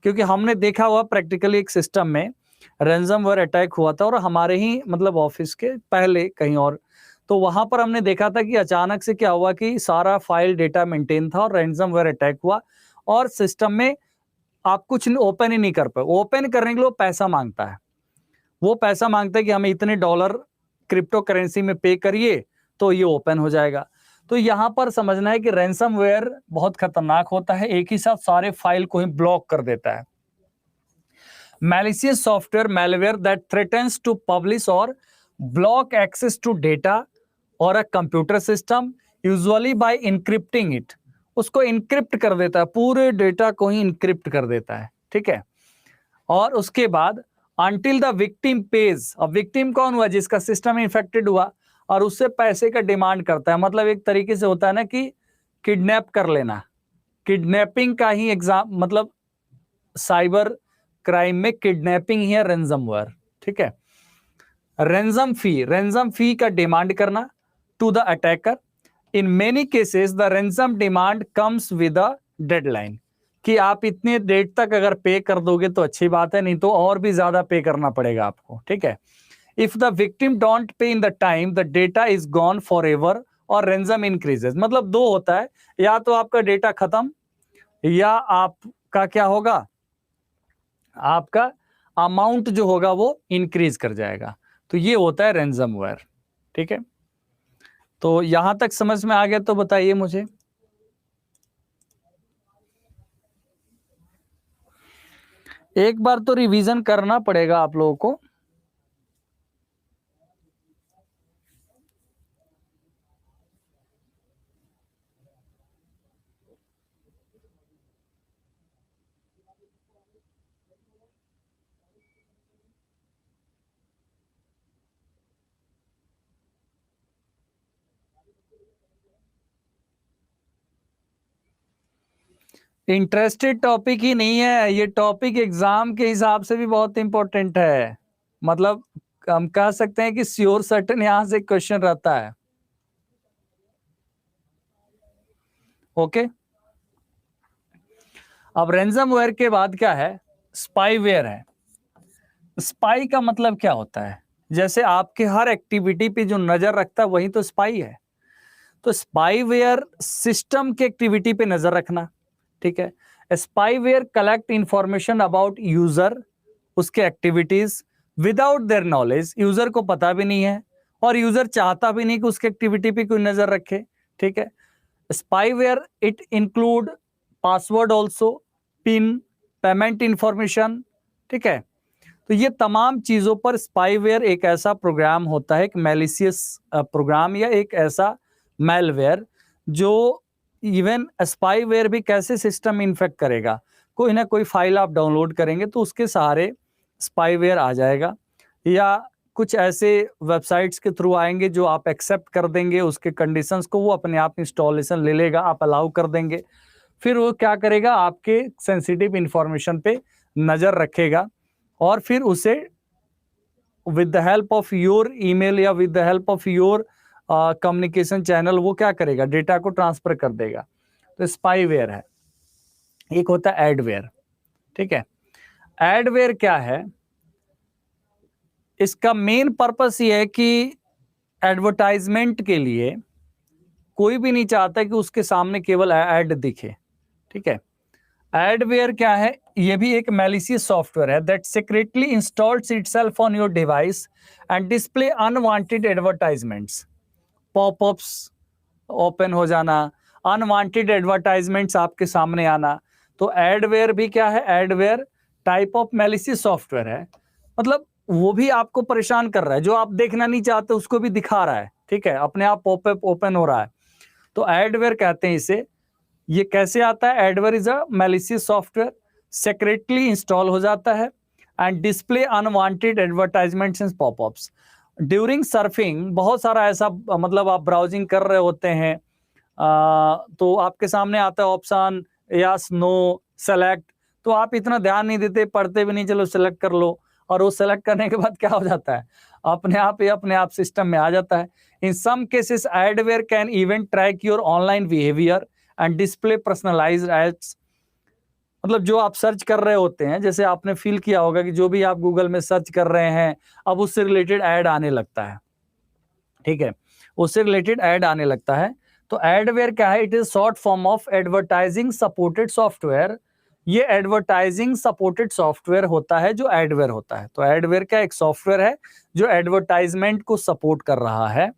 क्योंकि हमने देखा हुआ प्रैक्टिकली एक सिस्टम में रैंसमवेयर अटैक हुआ था, और हमारे ही मतलब ऑफिस के पहले कहीं और, तो वहां पर हमने देखा था कि अचानक से क्या हुआ कि सारा फाइल डेटा मेंटेन था और रैंसमवेयर अटैक हुआ, और सिस्टम में आप कुछ ओपन ही नहीं कर पाए। ओपन करने के लिए पैसा मांगता है, वो पैसा मांगता है कि हमें इतने डॉलर क्रिप्टो करेंसी में पे करिए तो ये ओपन हो जाएगा। तो यहां पर समझना है कि रैंसमवेयर बहुत खतरनाक होता है, एक ही साथ सारे फाइल को ही ब्लॉक कर देता है। Malicious software malware that threatens to publish or block access to data or a computer system usually by encrypting it, उसको इनक्रिप्ट कर देता है, पूरे डेटा को ही इनक्रिप्ट कर देता है, ठीक है। और उसके बाद until the victim pays, अब विक्टिम कौन हुआ? जिसका सिस्टम इन्फेक्टेड हुआ और उससे पैसे का डिमांड करता है, मतलब एक तरीके से होता है ना कि किडनैप कर लेना, किडनैपिंग का ही एग्जाम, मतलब साइबर क्राइम में किडनैपिंग ही है रैंसमवेयर, ठीक है। रैंसम फी का डिमांड करना to the attacker. In many cases the ransom demand comes with a deadline, कि आप इतने डेट तक अगर पे कर दोगे तो अच्छी बात है, नहीं तो और भी ज्यादा पे करना पड़ेगा आपको, ठीक है। If the victim don't pay in the time the data is gone for ever और रैंसम इंक्रीजेस, मतलब दो होता है, या तो आपका डेटा खत्म या आपका क्या होगा, आपका अमाउंट जो होगा वो इंक्रीज कर जाएगा। तो ये होता है रैंसमवेयर, ठीक है। तो यहां तक समझ में आ गया तो बताइए मुझे। एक बार तो रिवीजन करना पड़ेगा आप लोगों को। इंटरेस्टेड टॉपिक ही नहीं है ये, टॉपिक एग्जाम के हिसाब से भी बहुत इंपॉर्टेंट है, मतलब हम कह सकते हैं कि श्योर सर्टेन यहां से क्वेश्चन रहता है। ओके, अब रैंसमवेयर के बाद क्या है? स्पाईवेयर है। स्पाई का मतलब क्या होता है? जैसे आपके हर एक्टिविटी पे जो नजर रखता है वही तो स्पाई है। तो स्पाईवेयर सिस्टम की एक्टिविटी पे नजर रखना, ठीक है। Spyware collect information about user, उसके activities without their knowledge, user को पता भी नहीं है और यूजर चाहता भी नहीं कि उसके एक्टिविटी पे कोई नजर रखे, ठीक है। Spyware it include password also, pin, payment information, ठीक है। तो ये तमाम चीजों पर स्पाईवेयर एक ऐसा प्रोग्राम होता है, एक मैलिशियस प्रोग्राम या एक ऐसा मैलवेयर जो इवन स्पाईवेयर भी कैसे सिस्टम इन्फेक्ट करेगा, कोई ना कोई फाइल आप डाउनलोड करेंगे तो उसके सहारे स्पाईवेयर आ जाएगा, या कुछ ऐसे वेबसाइट्स के थ्रू आएंगे जो आप एक्सेप्ट कर देंगे, उसके कंडीशंस को वो अपने आप इंस्टॉलेशन ले लेगा, आप अलाउ कर देंगे, फिर वो क्या करेगा, आपके सेंसिटिव इंफॉर्मेशन पे नजर रखेगा और फिर उसे with the help of your email या with the help of your communication channel वो क्या करेगा, डेटा को ट्रांसफर कर देगा। तो स्पाईवेयर है। एक होता है एडवेयर, ठीक है। एडवेयर क्या है? इसका मेन पर्पस ये है कि एडवर्टाइजमेंट के लिए कोई भी नहीं चाहता कि उसके सामने केवल एड दिखे, ठीक है। एडवेयर क्या है? ये भी एक मैलिशियस सॉफ्टवेयर है that secretly installs itself on your device and display unwanted advertisements, popups open हो जाना, अनवांटेड एडवर्टाइजमेंट्स आपके सामने आना। तो एडवेयर भी क्या है? Adware type of malicious software है, मतलब वो भी आपको परेशान कर रहा है, जो आप देखना नहीं चाहते उसको भी दिखा रहा है, ठीक है, अपने आप पॉपअप ओपन हो रहा है। तो एडवेयर कहते हैं इसे। ये कैसे आता है? Adware is a malicious software, secretly install हो जाता है and display unwanted advertisements and popups during surfing. बहुत सारा ऐसा, मतलब आप ब्राउजिंग कर रहे होते हैं तो आपके सामने आता है ऑप्शन यस, नो, सेलेक्ट, तो आप इतना ध्यान नहीं देते, पढ़ते भी नहीं, चलो सेलेक्ट कर लो, और वो सेलेक्ट करने के बाद क्या हो जाता है, अपने आप सिस्टम में आ जाता है। In some cases adware can even track your online behaviour and display personalised ads, मतलब जो आप सर्च कर रहे होते हैं, जैसे आपने फील किया होगा कि जो भी आप गूगल में सर्च कर रहे हैं अब उससे रिलेटेड ऐड आने लगता है, ठीक है, उससे रिलेटेड ऐड आने लगता है। तो एडवेयर क्या है? It is short form of advertising supported software. ये एडवर्टाइजिंग सपोर्टेड सॉफ्टवेयर होता है जो एडवेयर होता है। तो एडवेयर क्या एक सॉफ्टवेयर है जो एडवर्टाइजमेंट को सपोर्ट कर रहा है,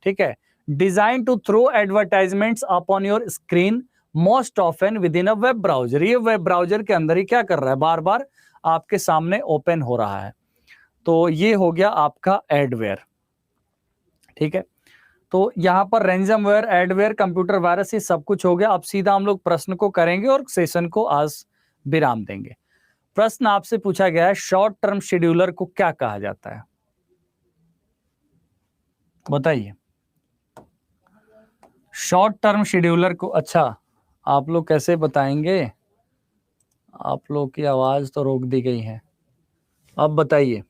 ठीक है। Design to throw advertisements upon your screen most often within a web browser. ये वेब ब्राउजर के अंदर ही क्या कर रहा है, बार बार आपके सामने ओपन हो रहा है। तो ये हो गया आपका एडवेयर, ठीक है। तो यहां पर रैंसमवेयर, एडवेयर, कंप्यूटर वायरस, ये सब कुछ हो गया। अब सीधा हम लोग प्रश्न को करेंगे और सेशन को आज विराम देंगे। प्रश्न आपसे पूछा गया है शॉर्ट टर्म शेड्यूलर को क्या कहा जाता है, बताइए। शॉर्ट टर्म शेड्यूलर को, अच्छा आप लोग कैसे बताएंगे, आप लोग की आवाज तो रोक दी गई है, अब बताइए।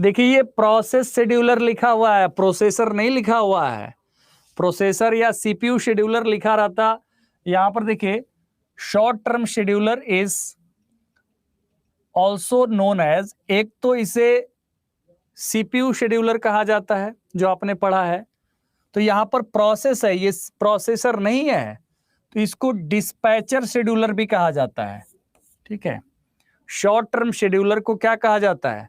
देखिए ये प्रोसेस शेड्यूलर लिखा हुआ है, प्रोसेसर नहीं लिखा हुआ है। प्रोसेसर या सीपीयू शेड्यूलर लिखा रहता, यहां पर देखिए short term scheduler is also known as, एक तो इसे सीपीयू शेड्यूलर कहा जाता है जो आपने पढ़ा है, तो यहां पर प्रोसेस है, ये प्रोसेसर नहीं है, तो इसको डिस्पैचर शेड्यूलर भी कहा जाता है। ठीक है, शॉर्ट टर्म शेड्यूलर को क्या कहा जाता है,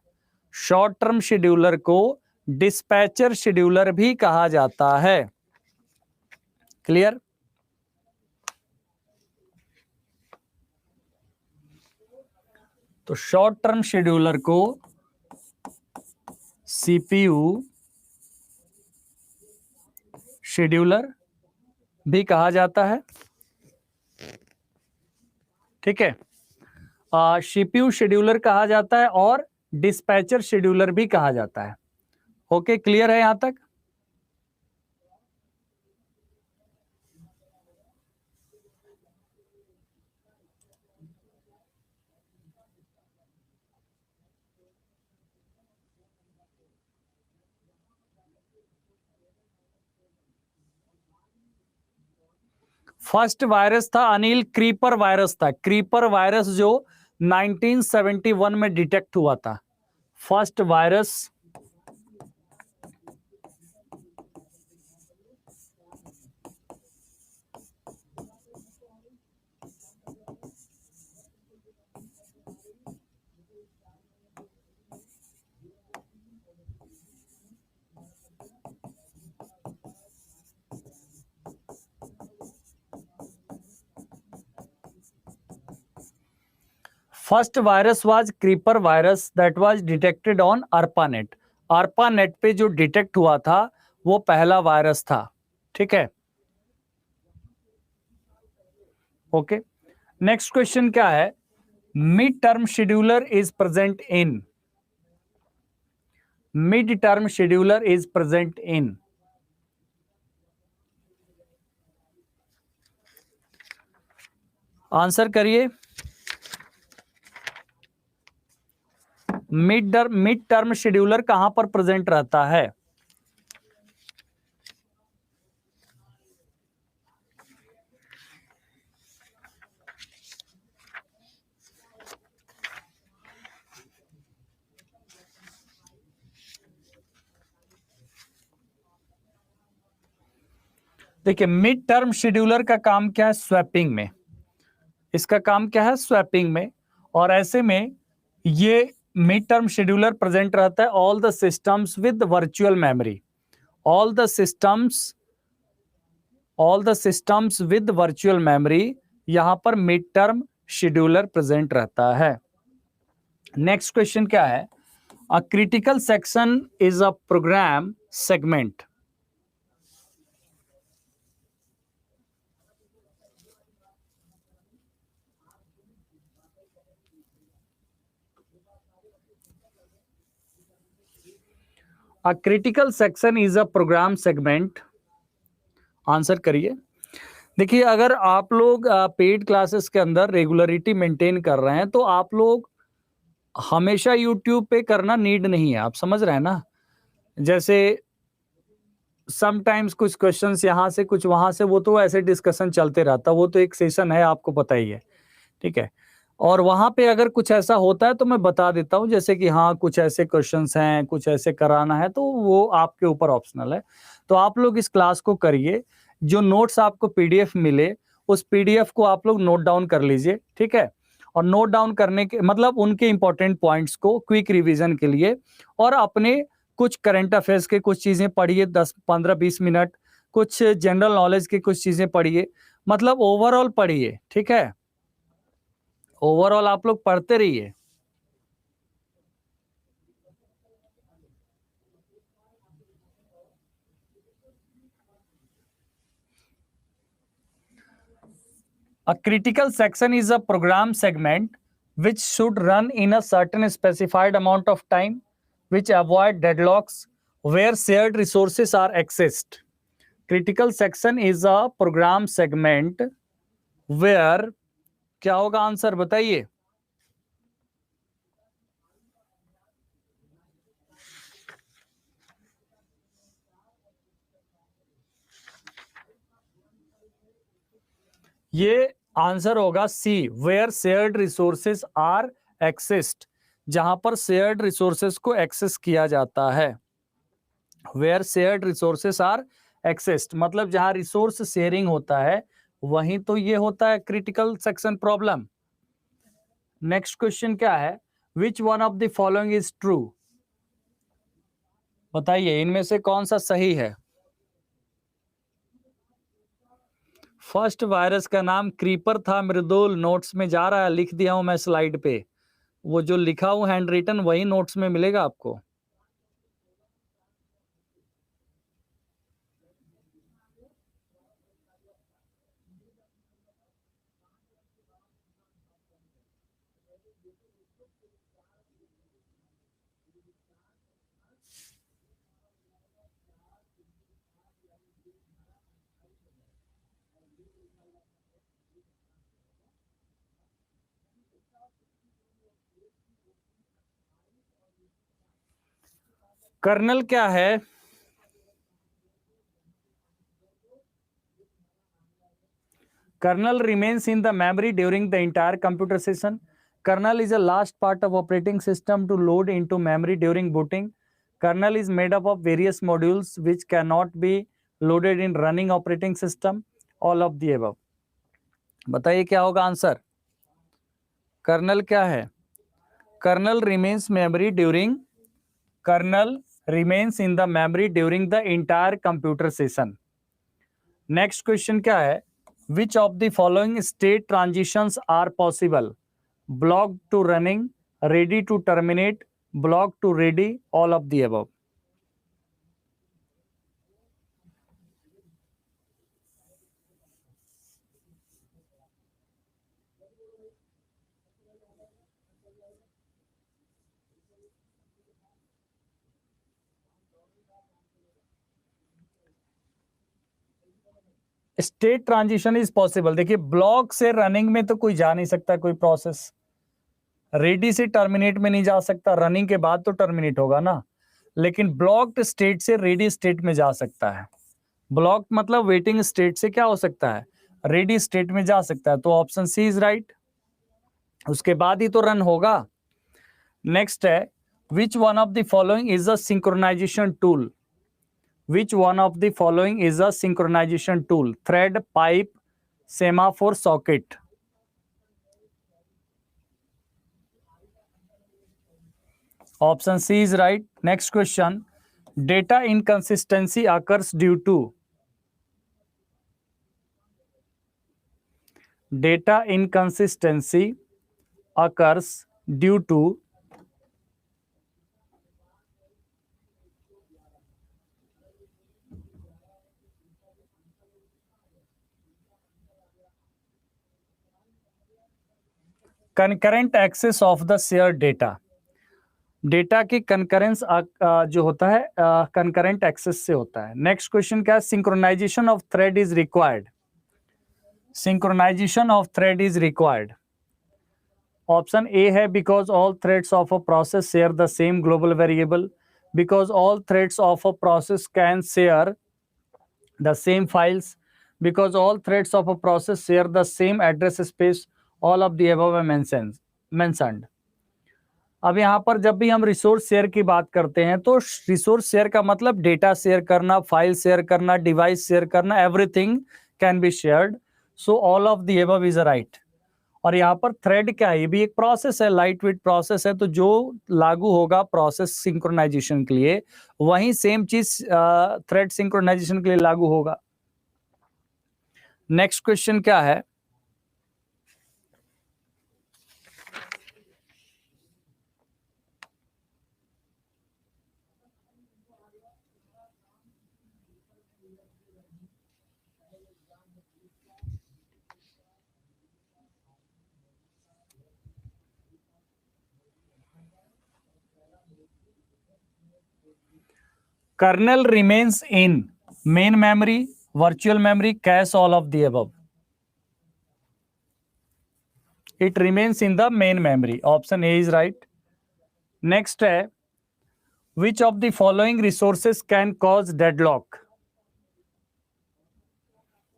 शॉर्ट टर्म शेड्यूलर को डिस्पैचर शेड्यूलर भी कहा जाता है। क्लियर? तो शॉर्ट टर्म शेड्यूलर को सीपीयू शेड्यूलर भी कहा जाता है। ठीक है, सीपीयू शेड्यूलर कहा जाता है और डिस्पैचर शेड्यूलर भी कहा जाता है। ओके, क्लियर है यहां तक? फर्स्ट वायरस था अनिल, क्रीपर वायरस था। क्रीपर वायरस जो 1971 में डिटेक्ट हुआ था, first virus first virus was creeper virus that was detected on ARPANET। ARPANET पे जो डिटेक्ट हुआ था वो पहला वायरस था। ठीक है, ओके। नेक्स्ट क्वेश्चन क्या है, mid term scheduler is present in, mid term scheduler is present in, answer करिए। मिड टर्म शेड्यूलर कहां पर प्रेजेंट रहता है? देखिए मिड टर्म शेड्यूलर का काम क्या है, स्वैपिंग में, इसका काम क्या है, स्वैपिंग में। और ऐसे में ये मिड टर्म शेड्यूलर प्रेजेंट रहता है all the systems with virtual memory, all the systems with virtual memory, यहां पर मिड टर्म शेड्यूलर प्रेजेंट रहता है। नेक्स्ट क्वेश्चन क्या है, a critical section is a program segment. A critical section is a program segment, answer करिए। देखिए अगर आप लोग पेड क्लासेस के अंदर रेगुलरिटी मेंटेन कर रहे हैं तो आप लोग हमेशा यूट्यूब पे करना नीड नहीं है, आप समझ रहे हैं ना। जैसे समटाइम्स कुछ क्वेश्चंस यहाँ से कुछ वहां से, वो तो ऐसे डिस्कशन चलते रहता, वो तो एक सेशन है, आपको पता ही है। ठीक है, और वहां पे अगर कुछ ऐसा होता है तो मैं बता देता हूँ, जैसे कि हाँ कुछ ऐसे क्वेश्चंस हैं, कुछ ऐसे कराना है, तो वो आपके ऊपर ऑप्शनल है। तो आप लोग इस क्लास को करिए, जो नोट्स आपको पीडीएफ मिले उस पीडीएफ को आप लोग नोट डाउन कर लीजिए। ठीक है, और नोट डाउन करने के मतलब उनके इंपॉर्टेंट पॉइंट्स को क्विक रिवीजन के लिए, और अपने कुछ करंट अफेयर्स के कुछ चीजें पढ़िए 10 15 20 मिनट, कुछ जनरल नॉलेज की कुछ चीजें पढ़िए, मतलब ओवरऑल पढ़िए। ठीक है, ओवरऑल आप लोग पढ़ते रहिए। A critical section is a program segment which should run in a certain specified amount of time, which avoid deadlocks where shared resources are accessed. Critical section is a program segment where, क्या होगा answer बताइए? ये answer होगा C, where shared resources are accessed, जहां पर shared resources को access किया जाता है. Where shared resources are accessed मतलब जहां रिसोर्स शेयरिंग होता है वहीं तो ये होता है critical section problem. Next question क्या है? Which one of the following is true? बताइए इनमें से कौन सा सही है? फर्स्ट वायरस का नाम क्रीपर था मृदुल, नोट्स में जा रहा है, लिख दिया हूं मैं स्लाइड पे. वो जो लिखा हूं हैंड रिटन वही नोट्स में मिलेगा आपको. कर्नल क्या है? Kernel remains in the memory during the entire computer session. Kernel is the last part of operating system to load into memory during booting. Kernel is made up of various modules which cannot be loaded in running operating system. All of the above. बताइए क्या होगा answer? Kernel क्या है? Kernel remains in the memory during the entire computer session. Next question क्या है? Which of the following state transitions are possible? Blocked to running, ready to terminate, blocked to ready, all of the above. State transition is possible. देखिए block से running में तो कोई जा नहीं सकता कोई प्रोसेस. रेडी से टर्मिनेट में नहीं जा सकता, रनिंग के बाद तो टर्मिनेट होगा ना. लेकिन ब्लॉक्ड स्टेट से रेडी स्टेट में जा सकता है. ब्लॉक मतलब वेटिंग स्टेट से क्या हो सकता है? रेडी स्टेट में जा सकता है. तो ऑप्शन सी इज राइट. उसके बाद ही तो रन होगा. नेक्स्ट है which one of the following is a synchronization tool? Which one of the following is a synchronization tool? Thread, pipe, semaphore, socket. Option C is right. Next question. Data inconsistency occurs due to. Data inconsistency occurs due to concurrent access of the shared data. Data की concurrence जो होता है concurrent access से होता है. Next question क्या है? Synchronisation of thread is required. Synchronisation of thread is required. Option A है because all threads of a process share the same global variable, because all threads of a process can share the same files, because all threads of a process share the same address space, all of the above mentioned. अब यहाँ पर जब भी हम resource share की बात करते हैं तो रिसोर्स शेयर का मतलब डेटा शेयर करना, फाइल शेयर करना, डिवाइस शेयर करना, everything can be shared. So all of the above is right. और यहाँ पर थ्रेड क्या है? ये भी एक प्रोसेस है, लाइट वेट प्रोसेस है. तो जो लागू होगा प्रोसेस सिंक्रोनाइजेशन के लिए वही सेम चीज थ्रेड सिंक्रोनाइजेशन के लिए लागू होगा. नेक्स्ट क्वेश्चन क्या है? Kernel remains in main memory, virtual memory, cache, all of the above. It remains in the main memory. Option A is right. Next है, which of the following resources can cause deadlock?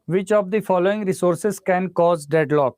Which of the following resources can cause deadlock?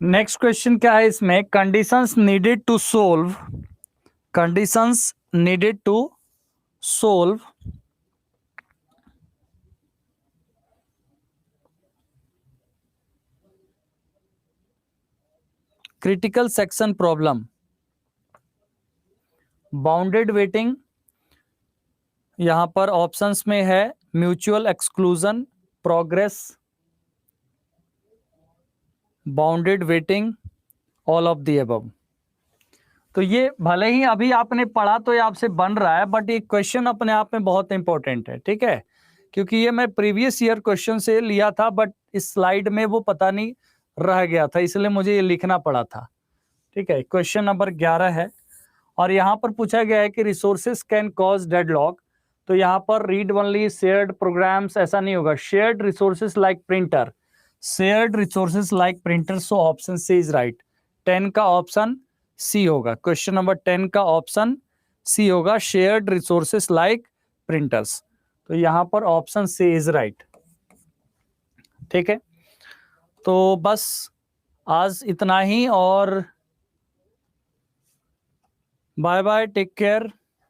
Next question क्या है इसमें? Conditions needed to solve critical section problem, bounded waiting, यहां पर options में है mutual exclusion, progress, bounded waiting, all of the above. तो ये भले ही अभी आपने पढ़ा तो ये आपसे बन रहा है, बट ये क्वेश्चन अपने आप में बहुत इंपॉर्टेंट है, ठीक है, क्योंकि ये मैं प्रीवियस ईयर क्वेश्चन से लिया था, बट इस स्लाइड में वो पता नहीं रह गया था, इसलिए मुझे ये लिखना पड़ा था, ठीक है। क्वेश्चन नंबर 11 है और यहाँ पर पूछा गया है कि रिसोर्सेस कैन कॉज डेडलॉक। तो यहाँ पर रीड ओनली, शेयर्ड प्रोग्राम्स, ऐसा नहीं होगा, shared resources like printer, shared resources like printer. So option C is right. 10 का ऑप्शन सी होगा। क्वेश्चन नंबर 10 का ऑप्शन सी होगा, शेयर्ड रिसोर्सेस लाइक प्रिंटर्स। तो यहाँ पर ऑप्शन सी इज राइट, ठीक है। तो बस आज इतना ही और बाय बाय, टेक केयर।